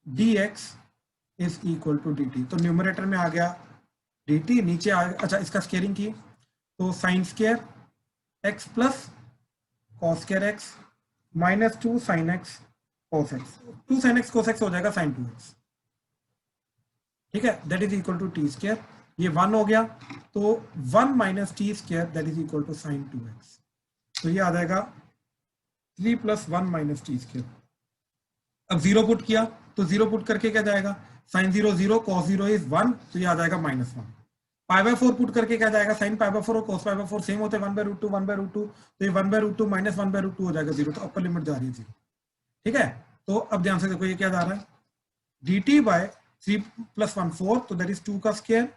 dx is equal to d t. तो न्यूमरेटर में आ गया डी टी, नीचे आ गया, अच्छा इसका स्केयरिंग की तो sine square x plus cos square x minus 2 sine x cos x, 2 sine x cos x हो जाएगा साइन 2x, ठीक है, that is equal to t square. ये 1 हो गया तो 1 minus t square that is equal to sine 2x, तो ये आ जाएगा 3 प्लस 1 माइनस टी स्केयर। अब 0 पुट किया तो 0 पुट करके क्या जाएगा, साइन 0 0 कॉस 0 इज 1, तो ये आ जाएगा -1। पाई बाय 4 पुट करके क्या जाएगा, साइन पाई बाय 4 और कॉस पाई बाय 4 सेम होते हैं, 1/√2 1/√2, तो ये 1/√2 माइनस 1/√2 हो जाएगा 0, तो अपर लिमिट जा रही है 0, ठीक है। तो अब ध्यान से देखो ये क्या जा रहा है, dt बाय 3 + 1 4, तो दैट इज 2 का square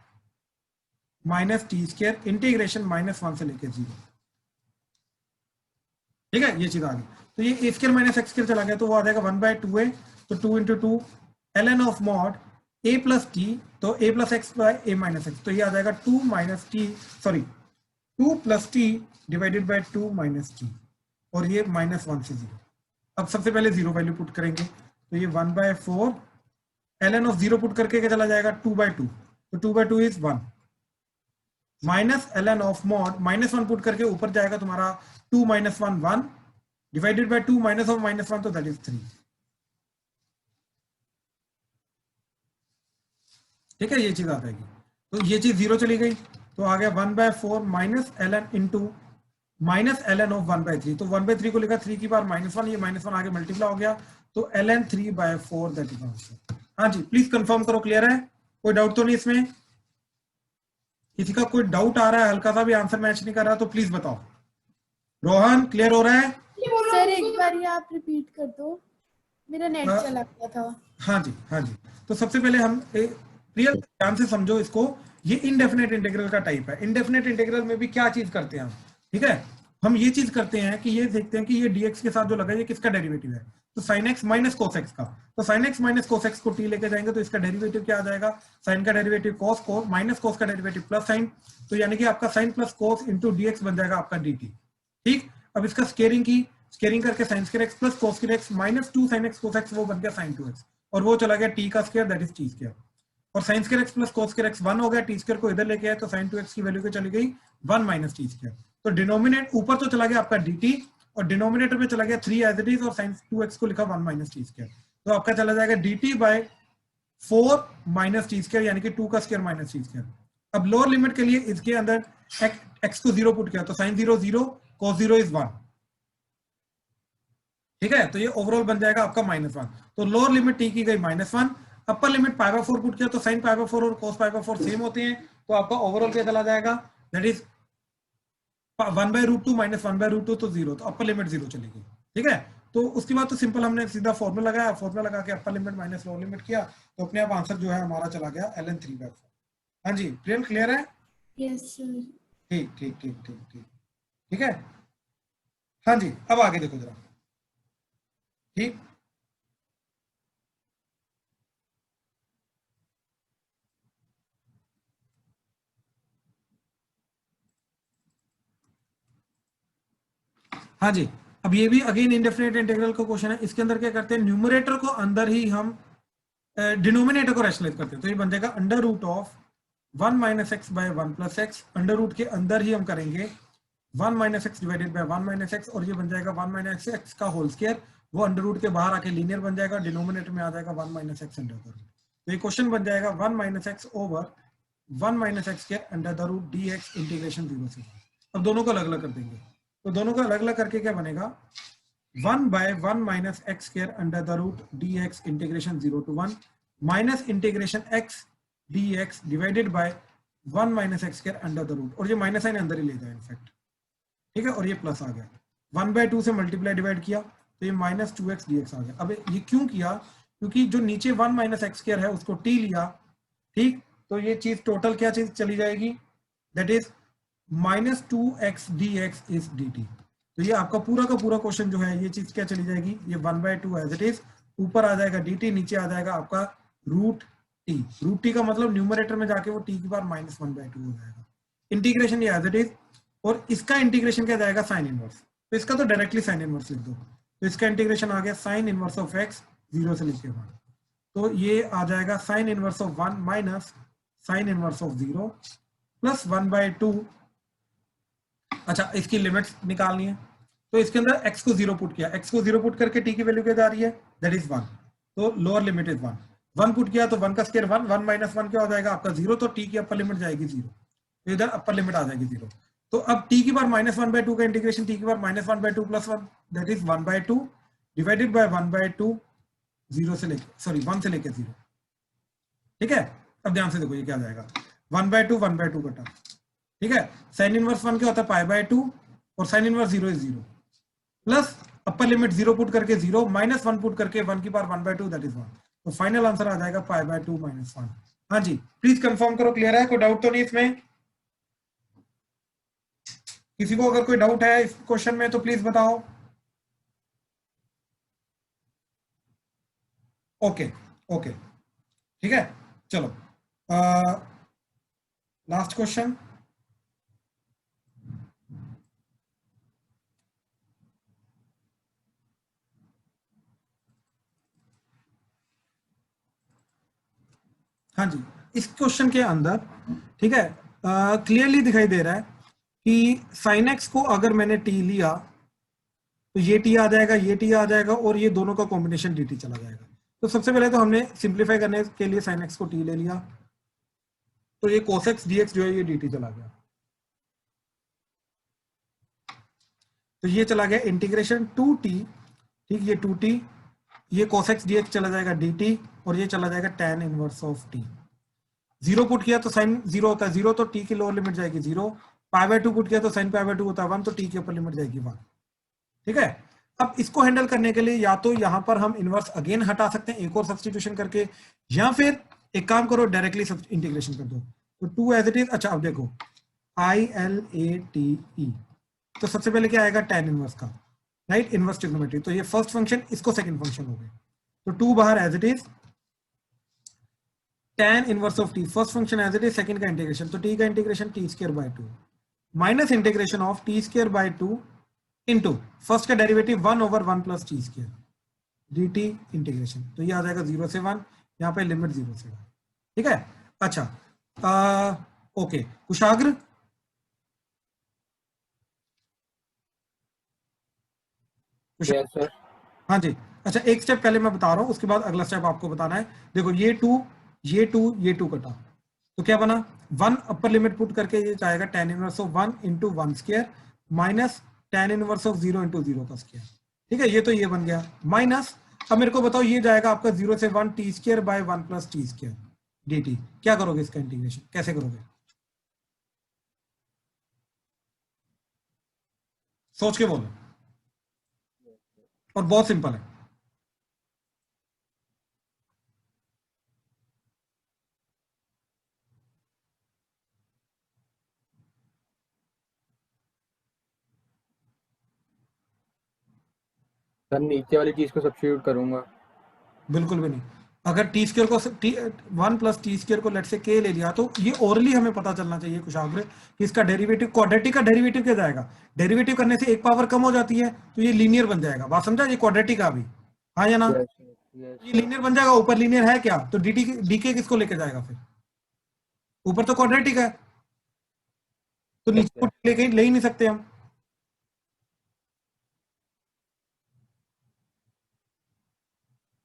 minus T square integration -1 से लेकर 0, ठीक है, ये चीज आ गई। तो ये a square minus x square चला गया, तो वो आ जाएगा 1/2a, तो 2 × 2 ln of mod a plus t, तो a plus x by a minus x, तो ये आ जाएगा 2 plus t divided by 2 minus t, और ये -1 से 0। अब सबसे पहले 0 वैल्यू पुट करेंगे, तो ये 1/4 ln ऑफ 0 पुट करके क्या चला जाएगा 2/2, तो 2/2 is 1 minus ln of mod -1 put करके ऊपर जाएगा तुम्हारा 2 - 1 1 डिवाइडेड बाय 2 माइनस ऑफ -1, तो दैट इज 3, ठीक है, ये चीज आ जाएगी। तो ये चीज 0 चली गई, तो आ गया 1/4 minus ln into minus ln of 1/3, तो 1/3 को लिखा 3 की पावर -1, ये -1 आगे मल्टीप्लाई हो गया, तो ln 3/4 दैट इज आंसर। हाँ जी, प्लीज कंफर्म करो, क्लियर है, कोई डाउट तो नहीं इसमें? किसी का कोई डाउट आ रहा है, हल्का सा भी आंसर मैच नहीं कर रहा, तो प्लीज बताओ। रोहन क्लियर हो रहा है? सर एक बार ये आप रिपीट कर दो, मेरा नेट चला गया था। हाँ जी, हाँ जी। तो सबसे पहले हम रियल ध्यान से समझो इसको, ये इनडेफिनेट इंटीग्रल का टाइप है। इनडेफिनेट इंटीग्रल में भी क्या चीज करते हैं हम, ठीक है, हम ये चीज करते हैं कि ये देखते हैं कि ये dx के साथ जो लगा है ये किसका डेरिवेटिव है, तो sin x minus cos x का, तो sin x minus cos x को t लेके जाएंगे, तो इसका डेरिवेटिव क्या आ जाएगा, sin का डेरिवेटिव cos माइनस cos का डेरिवेटिव प्लस sin, तो यानी कि आपका sin plus cos into dx बन जाएगा आपका dt, ठीक। अब इसका स्केयरिंग की, स्केयरिंग करके sin square x plus cos square x minus 2 sin x cos x, वो बन गया sin 2x, और वो चला गया t का square that is t square, और sin square x plus cos square x 1 हो गया, t स्क्वायर को इधर लेके आए तो sin 2x की वैल्यू क्या चली गई 1 माइनस t स्क्वायर, तो डिनोमिनेट ऊपर तो चला गया आपका dt और डिनोमिनेटर में चला गया 3 एज इट इज, और sin 2x को लिखा 1 माइनस t स्क्वायर, तो आपका चला जाएगा dt by 4 minus t square, यानी कि 2 का स्क्वायर माइनस t स्क्वायर। अब लोअर लिमिट के लिए इसके अंदर x को 0 पुट किया, तो sin 0 0 cos 0 इज 1, ठीक है, तो ये ओवरऑल बन जाएगा आपका -1, तो लोअर लिमिट t की गई -1, अपर लिमिट π/4 पुट किया, तो sin π/4 और cos π/4 सेम होते हैं, तो आपका ओवरऑल क्या चला जाएगा, दैट इज 1/√2 माइनस 1/√2, तो 0, तो अपर लिमिट 0 चली गई, ठीक है। तो उसके बाद तो सिंपल हमने सीधा फॉर्मूला लगाया, फॉर्मूला लगा के अपर लिमिट माइनस लोअर लिमिट किया, तो अपने आप आंसर जो है हमारा चला गया ln 3/4। हाँ जी, प्रियल क्लियर है? Yes sir. ठीक ठीक ठीक ठीक ठीक ठीक है। हाँ जी, अब आगे देखो जरा, ठीक, हाँ जी। अब ये भी अगेन इंडेफिनेट इंटीग्रल का क्वेश्चन है, इसके अंदर क्या करते हैं, न्यूमरेटर को अंदर ही हम डिनोमिनेटर को रैशनलाइज करते हैं, तो ये बन जाएगा √1 minus x by 1 plus x, under root के अंदर ही हम करेंगे 1 minus x divided by 1 minus x, और ये बन जाएगा 1 माइनस एक्स का होल स्क्वायर, वो अंडर रूट के बाहर आके लीनियर बन जाएगा, डिनोमिनेटर में आ जाएगा 1 minus x under the root, तो ये क्वेश्चन बन जाएगा 1 minus x over 1 minus x square under the root dx integration 0 से 1। अब दोनों को अलग अलग कर देंगे, तो दोनों को अलग अलग करके क्या बनेगा, 1 by 1 minus x square under the root dx integration 0 to 1 minus integration x dx divided by 1 minus x square under the root, और ये माइनस साइन अंदर ही ले जाए इनफैक्ट, ठीक है, और ये प्लस आ गया, 1/2 से मल्टीप्लाई डिवाइड किया, तो ये माइनस 2x dx आ गया। अब ये क्यों किया, क्योंकि जो नीचे 1 माइनस एक्स स्क्वायर है उसको t लिया, ठीक, तो ये चीज टोटल क्या चीज चली जाएगी, that is minus 2x dx is dt, तो ये आपका पूरा का पूरा क्वेश्चन जो है ये चीज क्या चली जाएगी, ये 1/2 एज इट इज, ऊपर आ जाएगा dt, नीचे आ जाएगा आपका रूट t का मतलब न्यूमरेटर में जाके वो t की पावर -1/2 हो जाएगा, इंटीग्रेशन ये एज इट इज, और इसका इंटीग्रेशन क्या जाएगा साइन इनवर्स, तो इसका तो डायरेक्टली साइन इनवर्स लिख दो, तो इसका इंटीग्रेशन आ गया साइन इनवर्स ऑफ x 0 से लेके 1, तो ये आ जाएगा sine inverse of 1 minus sine inverse of 0 plus 1/2। अच्छा, इसकी लिमिट्स निकालनी है, तो इसके अंदर x को 0 पुट किया, x को 0 पुट करके t की वैल्यू क्या जा रही है, दैट इज 1, तो लोअर लिमिट इज 1। 1 पुट किया तो 1 का स्क्वायर 1, 1 माइनस 1 क्या हो जाएगा आपका 0, तो t की अपर लिमिट जाएगी 0, तो इधर अपर लिमिट आ जाएगी 0। तो अब t की बार -1/2 का इंटीग्रेशन t की बार -1/2 plus 1 that is 1/2 divided by 1/2 0 से लेके 1 से लेके 0। ठीक है, अब ध्यान से देखो ये क्या जाएगा, 1/2 1/2 कटा। ठीक है, साइन इनवर्स 1 क्या होता है π/2 और sine inverse 0 is 0 plus upper limit 0 put करके 0 माइनस 1 पुट करके 1 की पावर 1/2 दैट इज 1। तो फाइनल आंसर आ जाएगा π/2 - 1। हाँ जी, प्लीज कंफर्म करो, क्लियर है, कोई डाउट तो नहीं इसमें? किसी को अगर कोई डाउट है इस क्वेश्चन में तो प्लीज बताओ। ओके ओके, ठीक है, चलो लास्ट क्वेश्चन। हाँ जी, इस क्वेश्चन के अंदर ठीक है क्लियरली दिखाई दे रहा है कि साइन एक्स को अगर मैंने टी लिया तो ये टी आ जाएगा, ये टी आ जाएगा और ये दोनों का कॉम्बिनेशन डी टी चला जाएगा। तो सबसे पहले तो हमने सिंप्लीफाई करने के लिए साइन एक्स को टी ले लिया, तो ये कोस एक्स डी एक्स जो है ये डी टी चला गया, तो ये चला गया इंटीग्रेशन 2t, ठीक, ये 2t, ये कोस एक्स डी एक्स चला जाएगा dt और ये चला जाएगा tan inverse of t। 0 put किया तो साइन 0 होता है 0, तो t की लोअर लिमिट जाएगी 0, π/2 पुट किया तो साइन π/2 होता है 1, तो t की अपर लिमिट जाएगी 1। ठीक है, अब इसको हैंडल करने के लिए या तो यहां पर हम इनवर्स अगेन हटा सकते हैं एक और सब्स्टिट्यूशन करके, या फिर एक काम करो डायरेक्टली इंटीग्रेशन कर दो, तो 2 एज इट इज। अच्छा अब देखो ILATE, तो सबसे पहले क्या आएगा tan इनवर्स का, राइट, इनवर्स ट्रिग्नोमेट्री, तो ये फर्स्ट फंक्शन, इसको सेकंड फंक्शन हो गए, तो 2 बाहर as it is, tan inverse of t first function as it is, second का इंटीग्रेशन, तो t का integration t² 2 minus integration of t² 2 into first का derivative 1/1 plus t² dt integration, तो ये आ जाएगा 0 से 1, यहाँ पे लिमिट 0 से 1। ठीक है, अच्छा ओके, कुशाग्र यस सर। हाँ जी, अच्छा एक स्टेप पहले मैं बता रहा हूँ, उसके बाद अगला स्टेप आपको बताना है। देखो ये 2 ये 2 ये 2 कटा, तो क्या बना, 1 अपर लिमिट पुट करके ये जाएगा tan inverse of 1 into 1² minus tan inverse of 0 into 0 का स्क्वायर। ठीक है, ये तो ये बन गया माइनस, अब मेरे को बताओ ये जाएगा आपका 0 से 1 t² bye 1 plus t² dt, क्या करोगे इसका इंटीग्रेशन, कैसे करोगे, सोच के बोलो, और बहुत सिंपल है। सर नीचे वाली चीज को सब्स्टिट्यूट करूंगा। बिल्कुल भी नहीं, अगर t² को 1 प्लस t² को लेट से k ले लिया, तो ये ओरली हमें पता चलना चाहिए कुशाग्र कि इसका डेरिवेटिव, क्वाड्रेटिक का डेरिवेटिव क्या जाएगा, डेरिवेटिव करने से एक पावर कम हो जाती है तो ये लीनियर बन जाएगा, बात समझा, ये क्वाड्रेटिक का भी, हाँ या ना, ये लीनियर बन जाएगा, ऊपर लीनियर है क्या, तो डी के किसको लेके जाएगा, फिर ऊपर तो क्वाड्रेटिक है, तो नीचे को लेके ले ही नहीं सकते हम।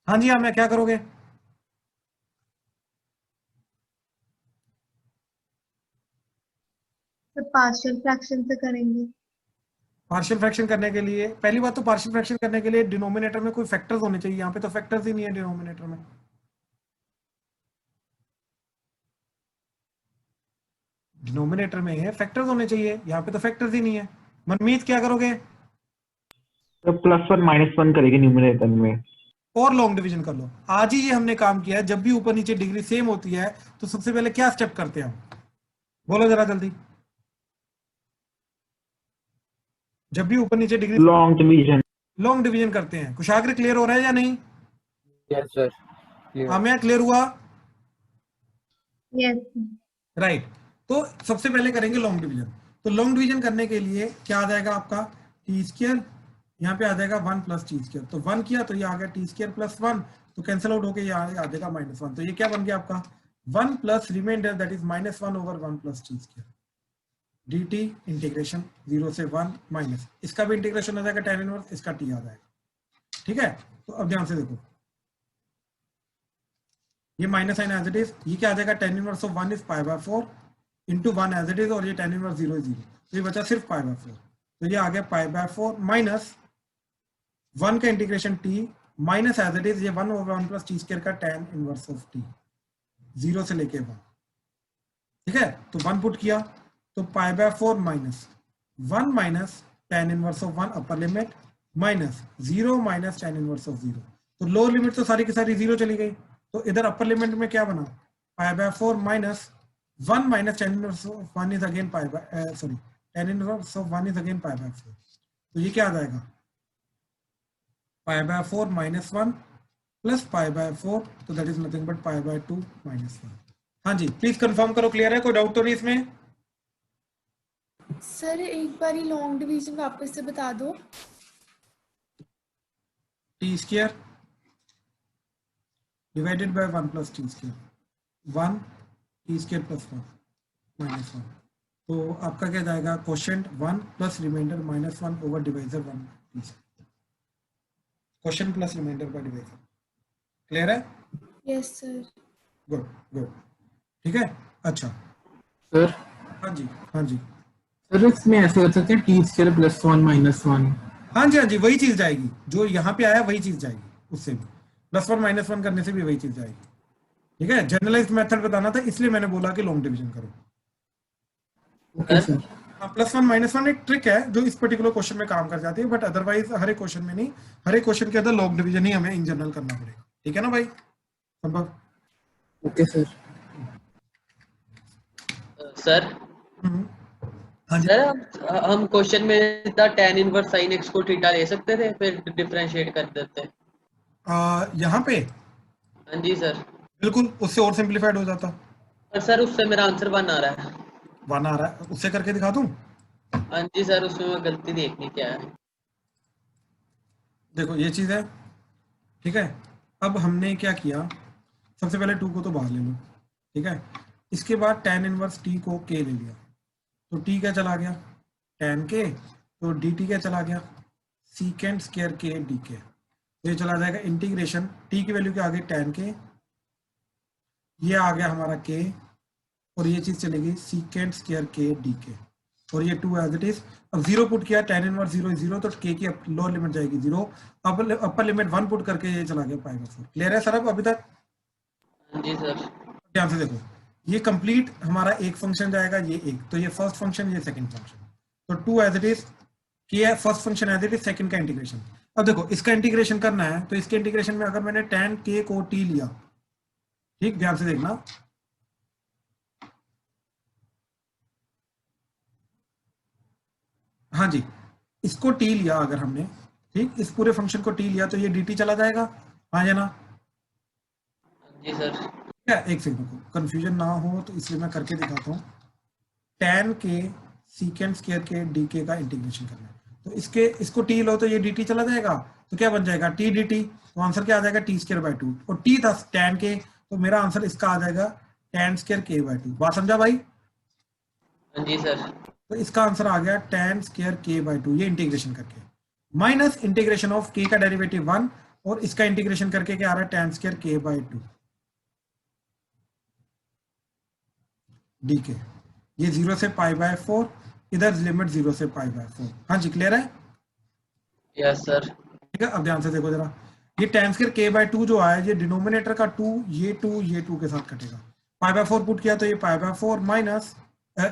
हाँ जी, हाँ, मैं क्या करोगे, तो पार्शियल फ्रैक्शन से करेंगे। पार्शियल फ्रैक्शन करने के लिए पहली बात तो पार्शियल फ्रैक्शन करने के लिए डिनोमिनेटर में कोई फैक्टर्स होने चाहिए, यहाँ पे तो फैक्टर्स ही नहीं है डिनोमिनेटर में, डिनोमिनेटर में है फैक्टर्स होने चाहिए, यहाँ पे तो फैक्टर्स ही नहीं है। मनमीत क्या करोगे, तो +1 -1 करेंगे न्यूमरेटर में, और लॉन्ग डिवीजन कर लो। आज ही ये हमने काम किया है, जब भी ऊपर नीचे डिग्री सेम होती है तो सबसे पहले क्या स्टेप करते हैं हम, बोलो जरा जल्दी, जब भी ऊपर नीचे डिग्री लॉन्ग डिवीजन करते हैं। कुशाग्र क्लियर हो रहा है या नहीं, यस सर, आमिया क्लियर हुआ, यस राइट, तो सबसे पहले करेंगे लॉन्ग डिवीजन, तो लॉन्ग डिवीजन करने के लिए क्या आ जाएगा आपका t², यहाँ पे आ जाएगा 1 प्लस t², तो 1 किया तो ये आ गया t² + 1, तो कैंसिल आउट होके यहाँ आ जाएगा -1। तो ये क्या बन गया आपका 1 plus reminder that is -1 over 1 plus t square dt integration 0 से 1 माइनस, इसका भी इंटीग्रेशन आ जाएगा tan इनवर्स, इसका t आ जाएगा। ठीक है, तो अब ध्यान से देखो ये minus sign as it is, ये क्या आ जाएगा tan inverse of 1 is π/4 into 1 as it is, और ये tan इनवर्स 0 is 0, तो ये बचा सिर्फ π/4। तो ये आ गया π/4 माइनस 1 का integration t minus as it is ये 1 ओवर 1 प्लस टी स्क्वायर का tan इनवर्स ऑफ t 0 से लेके 1। ठीक है, तो 1 पुट किया तो π/4 minus 1 minus tan inverse of 1 upper limit minus 0 minus tan inverse of 0। तो लोअर लिमिट तो सारी की सारी 0 चली गई, तो इधर अपर लिमिट में क्या बना π/4 minus 1 minus tan inverse of 1 is again tan inverse of 1 is again π/4। तो ये क्या आ जाएगा π/4 माइनस 1 प्लस π/4, तो that is nothing but π/2 minus 1। हाँ जी, प्लीज कंफर्म करो, क्लियर है, कोई डाउट तो नहीं इसमें? सर एक बार ही लॉन्ग डिवीजन वापस से बता दो। T square divided by 1 plus t square 1 t square plus 1 minus 1। तो आपका क्या जाएगा quotient 1 plus reminder -1 over divisor 1 t square, quotient plus reminder by divisor. Clear है? Yes sir. गुड गुड, ठीक है। अच्छा सर हाँ जी, हाँ जी, सर इसमें ऐसे हो सकते हैं टी स्क्वायर प्लस 1 माइनस 1। हाँ जी, हाँ जी, वही चीज जाएगी जो यहाँ पे आया, वही चीज जाएगी, उससे भी +1 -1 करने से भी वही चीज जाएगी। ठीक है, जनरलाइज्ड मेथड बताना था, इसलिए मैंने बोला कि लॉन्ग डिवीजन करो। Okay sir. +1 -1 एक ट्रिक है जो इस पर्टिकुलर क्वेश्चन में काम कर जाती है, बट अदरवाइज हर एक क्वेश्चन में नहीं, हर एक क्वेश्चन के अंदर लॉन्ग डिवीजन ही हमें इन जनरल करना पड़ेगा। ठीक है ना भाई संभव? Okay sir. सर हाँ जी, सर हम क्वेश्चन में था tan इनवर्स sin x को थीटा ले सकते थे, फिर डिफरेंशिएट कर देते। यहाँ पे हाँ जी सर। बिल्कुल, उससे और सिंप्लीफाइड हो जाता। पर सर उससे मेरा आंसर 1 आ रहा है। 1 आ रहा है, उससे करके दिखा दूं? हाँ जी सर, उसमें मैं गलती देखनी क्या है। देखो ये चीज है, ठीक है। अब हमने क्या किया, सबसे पहले 2 को तो बाहर ले लो, ठीक है। इसके बाद tan इनवर्स t को k ले लिया, तो t क्या चला गया tan k, तो dt क्या चला गया secant स्क्वायर k dk। तो ये चला जाएगा इंटीग्रेशन, t की वैल्यू क्या आ गई tan k, ये आ गया हमारा k, और ये चीज चलेगी secant स्क्वायर k dk, और ये 2 एज इट इज। अब 0 पुट किया, tan इनवर्स 0 0, तो k की लोअर लिमिट जाएगी 0, अपर लिमिट 1 पुट करके ये चला गया π/4। क्लियर है सर अब अभी तक? हाँ जी सर। ध्यान से देखो, ये कंप्लीट हमारा एक फंक्शन जाएगा, ये एक, तो ये फर्स्ट फंक्शन, ये सेकंड फंक्शन, तो 2 एज इट इज किया, first function as it is, second का इंटीग्रेशन। अब देखो इसका इंटीग्रेशन करना है, तो इसके इंटीग्रेशन में अगर मैंने tan k को t लिया, ठीक, ध्यान से देखना, हाँ जी, इसको t लिया अगर हमने, ठीक, इस पूरे फंक्शन को t लिया, तो ये dt चला जाएगा, हाँ या ना? हाँ जी सर। क्या, एक सेकंड को कंफ्यूजन ना हो तो इसलिए मैं करके दिखाता हूँ। tan k secant स्क्वायर के dk का इंटीग्रेशन करना है, तो इसको t लो तो ये dt चला जाएगा, तो क्या बन जाएगा t dt, तो आंसर क्या आ जाएगा t²/2, और t था tan k, तो मेरा आंसर इसका आ जाएगा tan स्क्वायर k/2। बात समझा भाई? हाँ जी सर। तो इसका आंसर आ गया tan स्क्वायर k/2, ये इंटीग्रेशन करके, माइनस इंटीग्रेशन ऑफ k का डेरिवेटिव 1, और इसका इंटीग्रेशन करके क्या आ रहा है tan स्क्वायर k/2 dk। ये 0 से π/4, इधर लिमिट 0 से π/4। हाँ जी, क्लियर है? Yes sir. ठीक है, अब ध्यान से देखो जरा, ये tan स्क्वायर k/2 जो आया, ये डिनोमिनेटर का 2, ये 2 के साथ कटेगा, π/4 पुट किया तो ये π/4 minus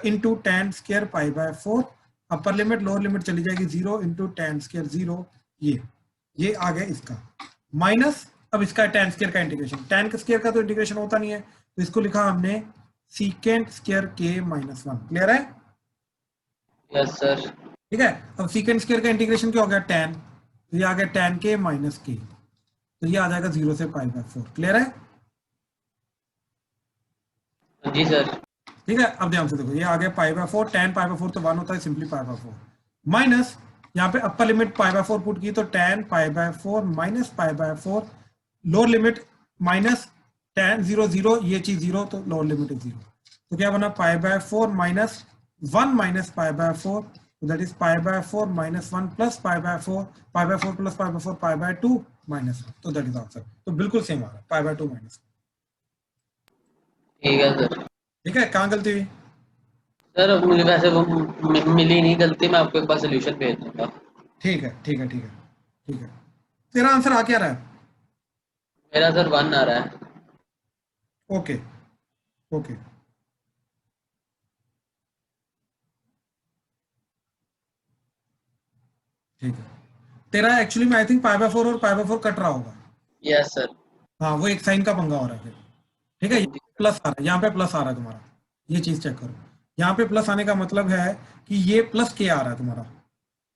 into tan square π/4, upper limit lower limit चली जाएगी 0 इंटू tan स्क्वायर 0, ये आ गया इसका, माइनस अब इसका tan स्क्वायर का इंटीग्रेशन, tan स्क्वायर का तो इंटीग्रेशन होता नहीं है, तो इसको लिखा हमने secant स्क्वायर k-1। क्लियर है? Yes sir. ठीक है, अब secant स्क्वायर का इंटीग्रेशन क्या हो गया tan, तो ये आ गया tan k माइनस k, तो ये आ जाएगा 0 से π/4। क्लियर है? हाँ जी सर। ठीक है, अब ध्यान से देखो, ये आ गया π/4, tan π/4 तो 1 होता है, सिंपली π/4 माइनस यहाँ पे अपर लिमिट π/4 पुट की, तो tan π/4 minus π/4 lower limit minus tan 0 0, ये चीज 0, तो लोअर लिमिट इज 0। तो क्या बना π/4 माइनस 1 माइनस π/4, तो that is π/4 minus 1 plus π/4, π/4 plus π/4 π/2 minus 1, तो दैट इज आंसर। तो बिल्कुल सेम आ रहा है π/2 माइनस। ठीक है सर। ठीक है, कहाँ गलती हुई? सर मुझे वैसे वो मिली नहीं गलती, मैं आपको एक बार सोल्यूशन भेज दूंगा। ठीक है ठीक है ठीक है ठीक है। तेरा आंसर आ क्या रहा है? मेरा सर 1 आ रहा है। ओके ओके, ठीक है। तेरा एक्चुअली में आई थिंक π/4 और π/4 कट रहा होगा। Yes sir. हाँ, वो एक साइन का पंगा हो रहा है फिर। ठीक है, प्लस आ रहा है, यहाँ पे प्लस आ रहा है तुम्हारा, ये चीज चेक करो। यहाँ पे प्लस आने का मतलब है कि ये प्लस के आ रहा है तुम्हारा।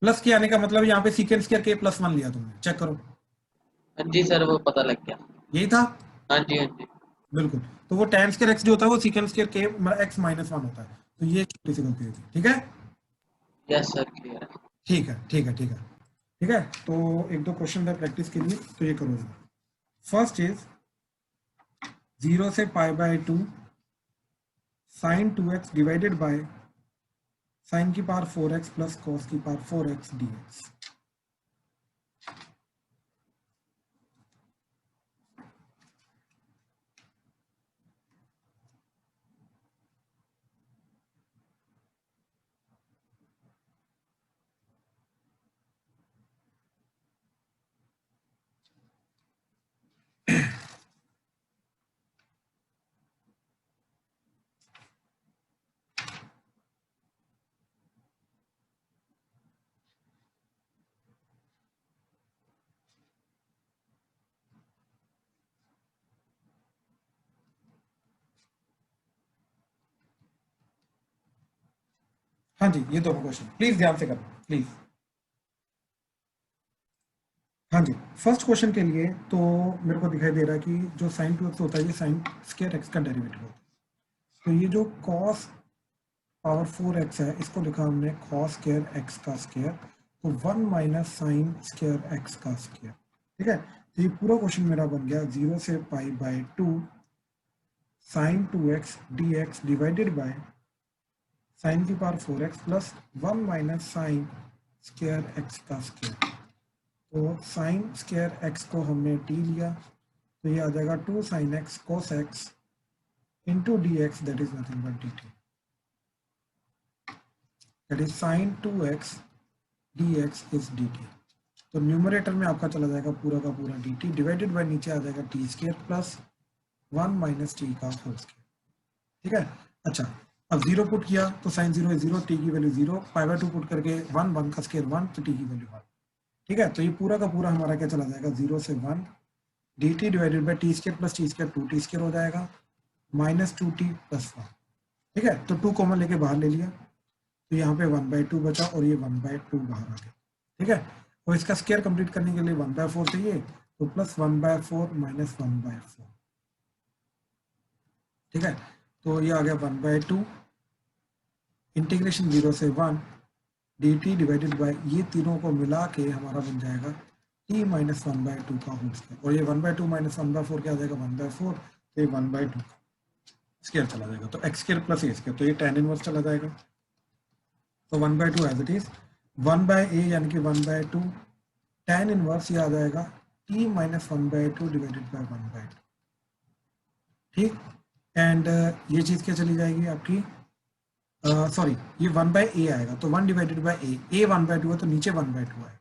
प्लस के आने का मतलब यहाँ पे सीकेंड स्क्वायर के प्लस 1 लिया तुमने, चेक करो। हाँ जी सर, वो पता लग गया। यही था, हाँ जी हाँ जी। बिल्कुल। तो वो tan स्क्वायर x जो होता है वो सीकेंड स्क्वायर के x माइनस 1 होता है। तो ये छोटी सी गलती थी। ठीक है यस सर, क्लियर है। ठीक है ठीक है ठीक है ठीक है। तो एक दो क्वेश्चन है प्रैक्टिस के लिए, तो ये करो। फर्स्ट इज 0 से π/2 sin 2x divided by sin की पावर 4x प्लस cos की पावर 4x dx। हाँ जी, ये दो क्वेश्चन प्लीज ध्यान से करना प्लीज। हाँ जी, फर्स्ट क्वेश्चन के लिए तो मेरे को दिखाई दे रहा है कि जो sin 2x होता है ये sin स्क्वायर x का डेरिवेटिव होता है। तो ये जो cos पावर 4x है, इसको लिखा हमने cos स्क्वायर x का स्क्वायर, तो 1 माइनस साइन स्क्वायर x का स्क्वायर। ठीक है, तो ये पूरा क्वेश्चन मेरा बन गया 0 से π/2 sin 2x dx divided by sine की power 4x plus 1 minus sine square x का स्क्वायर। तो साइन स्क्वायर x को हमने t लिया, तो ये आ जाएगा 2 sin x cos x into dx, that is nothing but dt, that is sin 2x dx is dt। तो न्यूमरेटर में आपका चला जाएगा पूरा का पूरा dt डिवाइडेड बाय नीचे आ जाएगा t square plus 1 minus T का होल स्क्वायर। ठीक है, अच्छा अब 0 पुट किया तो साइन 0 है 0, t की वैल्यू 0, π/2 पुट करके 1 1 का स्क्वायर 1, तो t की वैल्यू 1। ठीक है, तो ये पूरा का पूरा हमारा क्या चला जाएगा 0 से 1 dt divided by T square plus t square 2t square हो जाएगा माइनस 2t प्लस 1। ठीक है, तो 2 कॉमन लेके बाहर ले लिया, तो यहाँ पे 1/2 बचा और ये 1/2 बाहर आ गया। ठीक है, और इसका स्क्वायर कंप्लीट करने के लिए 1/4 चाहिए, तो प्लस 1/4 माइनस 1/4। ठीक है, तो ये आ गया 1/2 इंटीग्रेशन 0 से 1 dt डिवाइडेड बाय ये तीनों को मिला के हमारा बन जाएगा t माइनस 1/2 का होल स्क्वायर, और ये 1/2 माइनस 1/4 क्या आ जाएगा 1/4, तो ये 1/2 का स्क्वायर चला जाएगा, तो x square plus a square, तो ये tan इनवर्स चला जाएगा। तो 1/2 एज इट इज 1/a यानी कि 1/2 tan इनवर्स ये आ जाएगा t माइनस 1/2 डिवाइडेड बाय 1/2। ठीक, एंड ये चीज क्या चली जाएगी आपकी, सॉरी ये 1/a आएगा, तो 1 डिवाइडेड बाय a 1/2 है तो नीचे 1/2 है।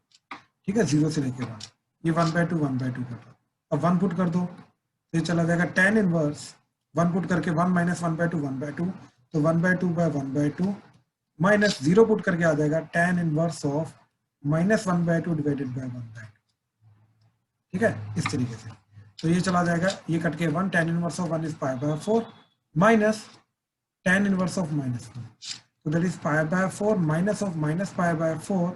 ठीक है, 0 से लेके 1, ये 1/2 1/2 कर दो, अब 1 पुट कर दो तो ये चला जाएगा tan इनवर्स 1 पुट करके 1 माइनस 1/2 1/2, तो 1/2 बाय 1/2 माइनस 0 पुट करके आ जाएगा tan inverse of minus 1/2 divided by 1/2। ठीक है, इस तरीके से तो ये चला जाएगा, ये कट के 1 tan inverse of 1 is π/4 minus tan inverse of -1, तो that is π/4 minus of minus π/4,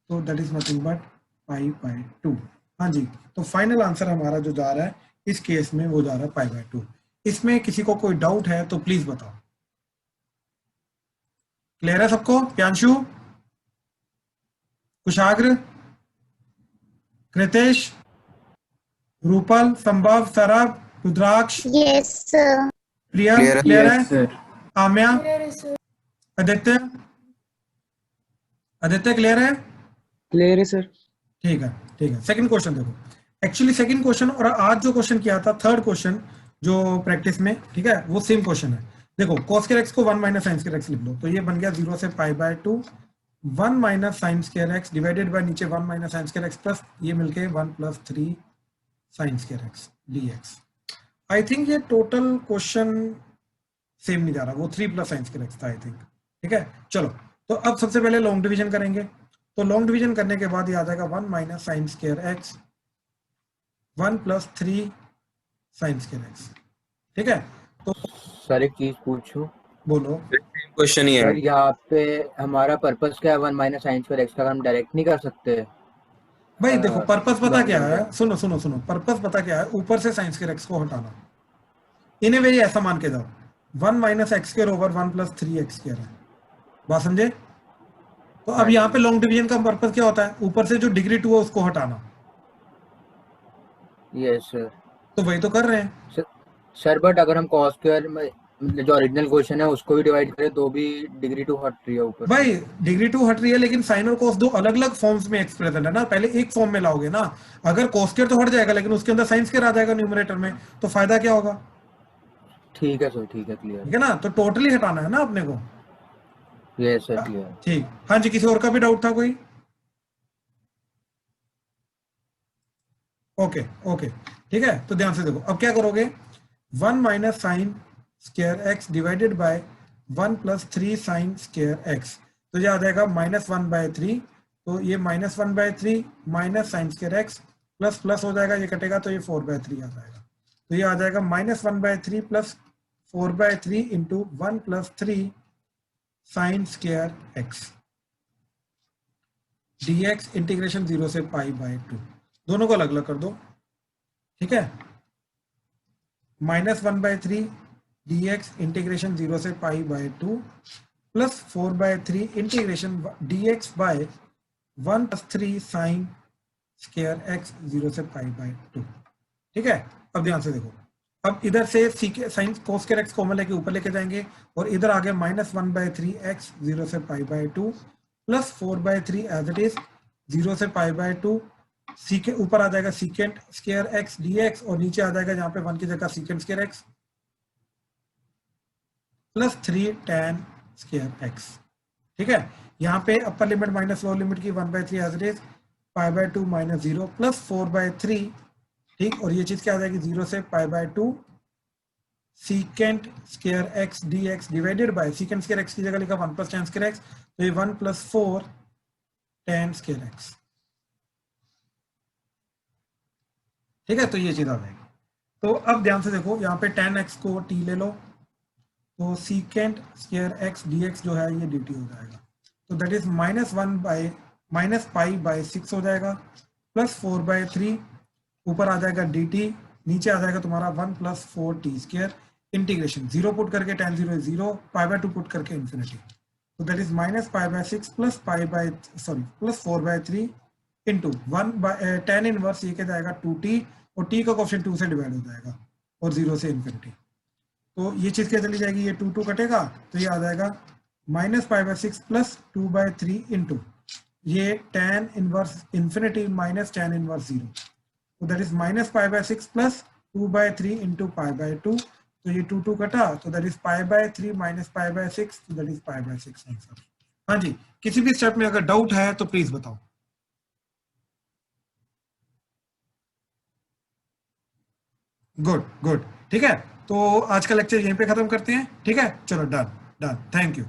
तो दैट इज नथिंग बट π/2। हाँ जी, तो फाइनल आंसर हमारा जो जा रहा है इस केस में वो जा रहा है π/2। इसमें किसी को कोई डाउट है तो प्लीज बताओ। क्लियर है सबको? प्यांशु, कुशाग्र, Kritesh, Rupal, Sambhav, Sarab, Rudraksh, yes sir. Priya, Clear है। क्लियर है? Yes sir. आम्या, क्लियर है सर। आदित्य, आदित्य क्लियर है? क्लियर है सर। ठीक है, ठीक है। सेकंड क्वेश्चन देखो, एक्चुअली सेकंड क्वेश्चन और आज जो क्वेश्चन किया था थर्ड क्वेश्चन जो प्रैक्टिस में, ठीक है, वो सेम क्वेश्चन है। देखो cos स्क्वायर x को 1 माइनस साइन स्क्वायर x लिख लो, तो ये बन गया 0 से pi by 2 1 minus sine square x divided bye नीचे 1 minus sine square x plus ये मिलके 1 plus 3 sine square x dx। I think ये टोटल क्वेश्चन सेम नहीं जा रहा, वो 3 प्लस साइन स्क्वायर x था आई थिंक। ठीक है, चलो तो अब सबसे पहले लॉन्ग डिवीजन करेंगे। तो लॉन्ग डिवीजन करने के बाद ये आ जाएगा 1 minus sine square x 1 plus 3 sine square x। ठीक है, तो सर एक चीज पूछूं? बोलो। क्वेश्चन ही है। सर यहाँ पे हमारा पर्पस क्या है? 1 माइनस साइन स्क्वायर एक्स का हम डायरेक्ट नहीं कर सकते? भाई देखो पर्पस पता long क्या है, division। सुनो सुनो सुनो, पर्पस पता क्या है, ऊपर से साइन स्क्वायर x को हटाना। इन्हें वे ऐसा मान के जाओ 1 minus x square over 1 plus 3 x square है, बात समझे? तो अब यहाँ पे लॉन्ग डिवीजन का पर्पस क्या होता है, ऊपर से जो डिग्री 2 है उसको हटाना। Yes sir. तो वही तो कर रहे हैं। सर बट अगर हम कॉस स्क्वायर मतलब जो ओरिजिनल क्वेश्चन है उसको भी डिवाइड करें तो भी डिग्री 2 हट रही है ऊपर। भाई डिग्री 2 हट रही है, लेकिन साइन और कोस दो अलग अलग फॉर्म्स में एक्सप्रेशन है ना, पहले एक फॉर्म में लाओगे ना। अगर कोस स्क्वायर तो हट जाएगा लेकिन उसके अंदर साइन स्क्वायर आ जाएगा न्यूमरेटर में, तो फायदा क्या होगा? ठीक है सर, ठीक है, क्लियर। ठीक है ना, तो टोटली हटाना है ना अपने को। Yes sir, clear. ठीक, हाँ जी, किसी और का भी डाउट था कोई? ओके ओके, ठीक है, तो ध्यान से देखो अब क्या करोगे, 1 minus sine square X divided by 1 plus 3 sine square x, तो ये आ जाएगा -1/3। तो ये -1/3 minus sine square x plus plus हो जाएगा, ये कटेगा तो ये 4/3 आ जाएगा। तो ये आ जाएगा -1/3 plus 4/3 into 1 plus 3 sine square x dx integration 0 से पाई बाय 2, दोनों को अलग अलग कर दो। ठीक है, -1/3 dx इंटीग्रेशन 0 से pi by 2 plus 4/3 integration dx by 1 plus 3 sine square x 0 से पाई बाय 2। ठीक है, अब ध्यान से देखो, अब इधर से sine cos square x common लेके ऊपर लेके जाएंगे और इधर आगे -1/3 x 0 से pi by 2 plus 4/3 as it is 0 से पाई बाय 2, सी के ऊपर आ जाएगा सीकेंट स्क्वायर एक्स dx और नीचे आ जाएगा यहाँ पे 1 की जगह secant square x plus 3 tan square x. ठीक है, यहाँ पे upper limit minus lower limit की 1/3 as it is pi by 2 minus 0 plus 4/3। ठीक, और ये चीज क्या आ जाएगी 0 से pi by 2 secant square x dx divided bye secant square x की जगह लिखा 1 प्लस tan स्क्वायर एक्स, तो ये 1 प्लस 4 tan स्क्वायर एक्स। ठीक है, तो ये चीज आ जाएगी। तो अब ध्यान से देखो, यहाँ पे tan x को t ले लो, तो सीकेंट स्क्वायर एक्स dx जो है ये dt हो जाएगा, तो दैट इज -पाई/6 हो जाएगा प्लस 4/3 ऊपर आ जाएगा dt, नीचे आ जाएगा तुम्हारा 1 plus 4t square integration 0 put करके tan 0 is 0 पाई/2 पुट करके इन्फिनिटी, तो दैट इज -पाई/6 plus plus 4/3 into 1 tan inverse ये क्या जाएगा 2t और t का कोएफिशिएंट 2 से डिवाइड हो जाएगा और 0 से इन्फिनिटी, तो ये चीज क्या चली जाएगी, ये 2 कटेगा तो ये आ जाएगा -पाई/6 प्लस 2/3 इंटू ये tan inverse infinity minus tan inverse 0, तो दैट इज -पाई/6 प्लस 2/3 इंटू पाई/2, तो ये 2 कटा तो दैट इज पाई/3 माइनस पाई/6, तो दैट इज पाई/6 आंसर। हाँ जी, किसी भी स्टेप में अगर डाउट है तो प्लीज बताओ। गुड गुड, ठीक है, तो आज का लेक्चर यहीं पे खत्म करते हैं। ठीक है, चलो डन डन, थैंक यू।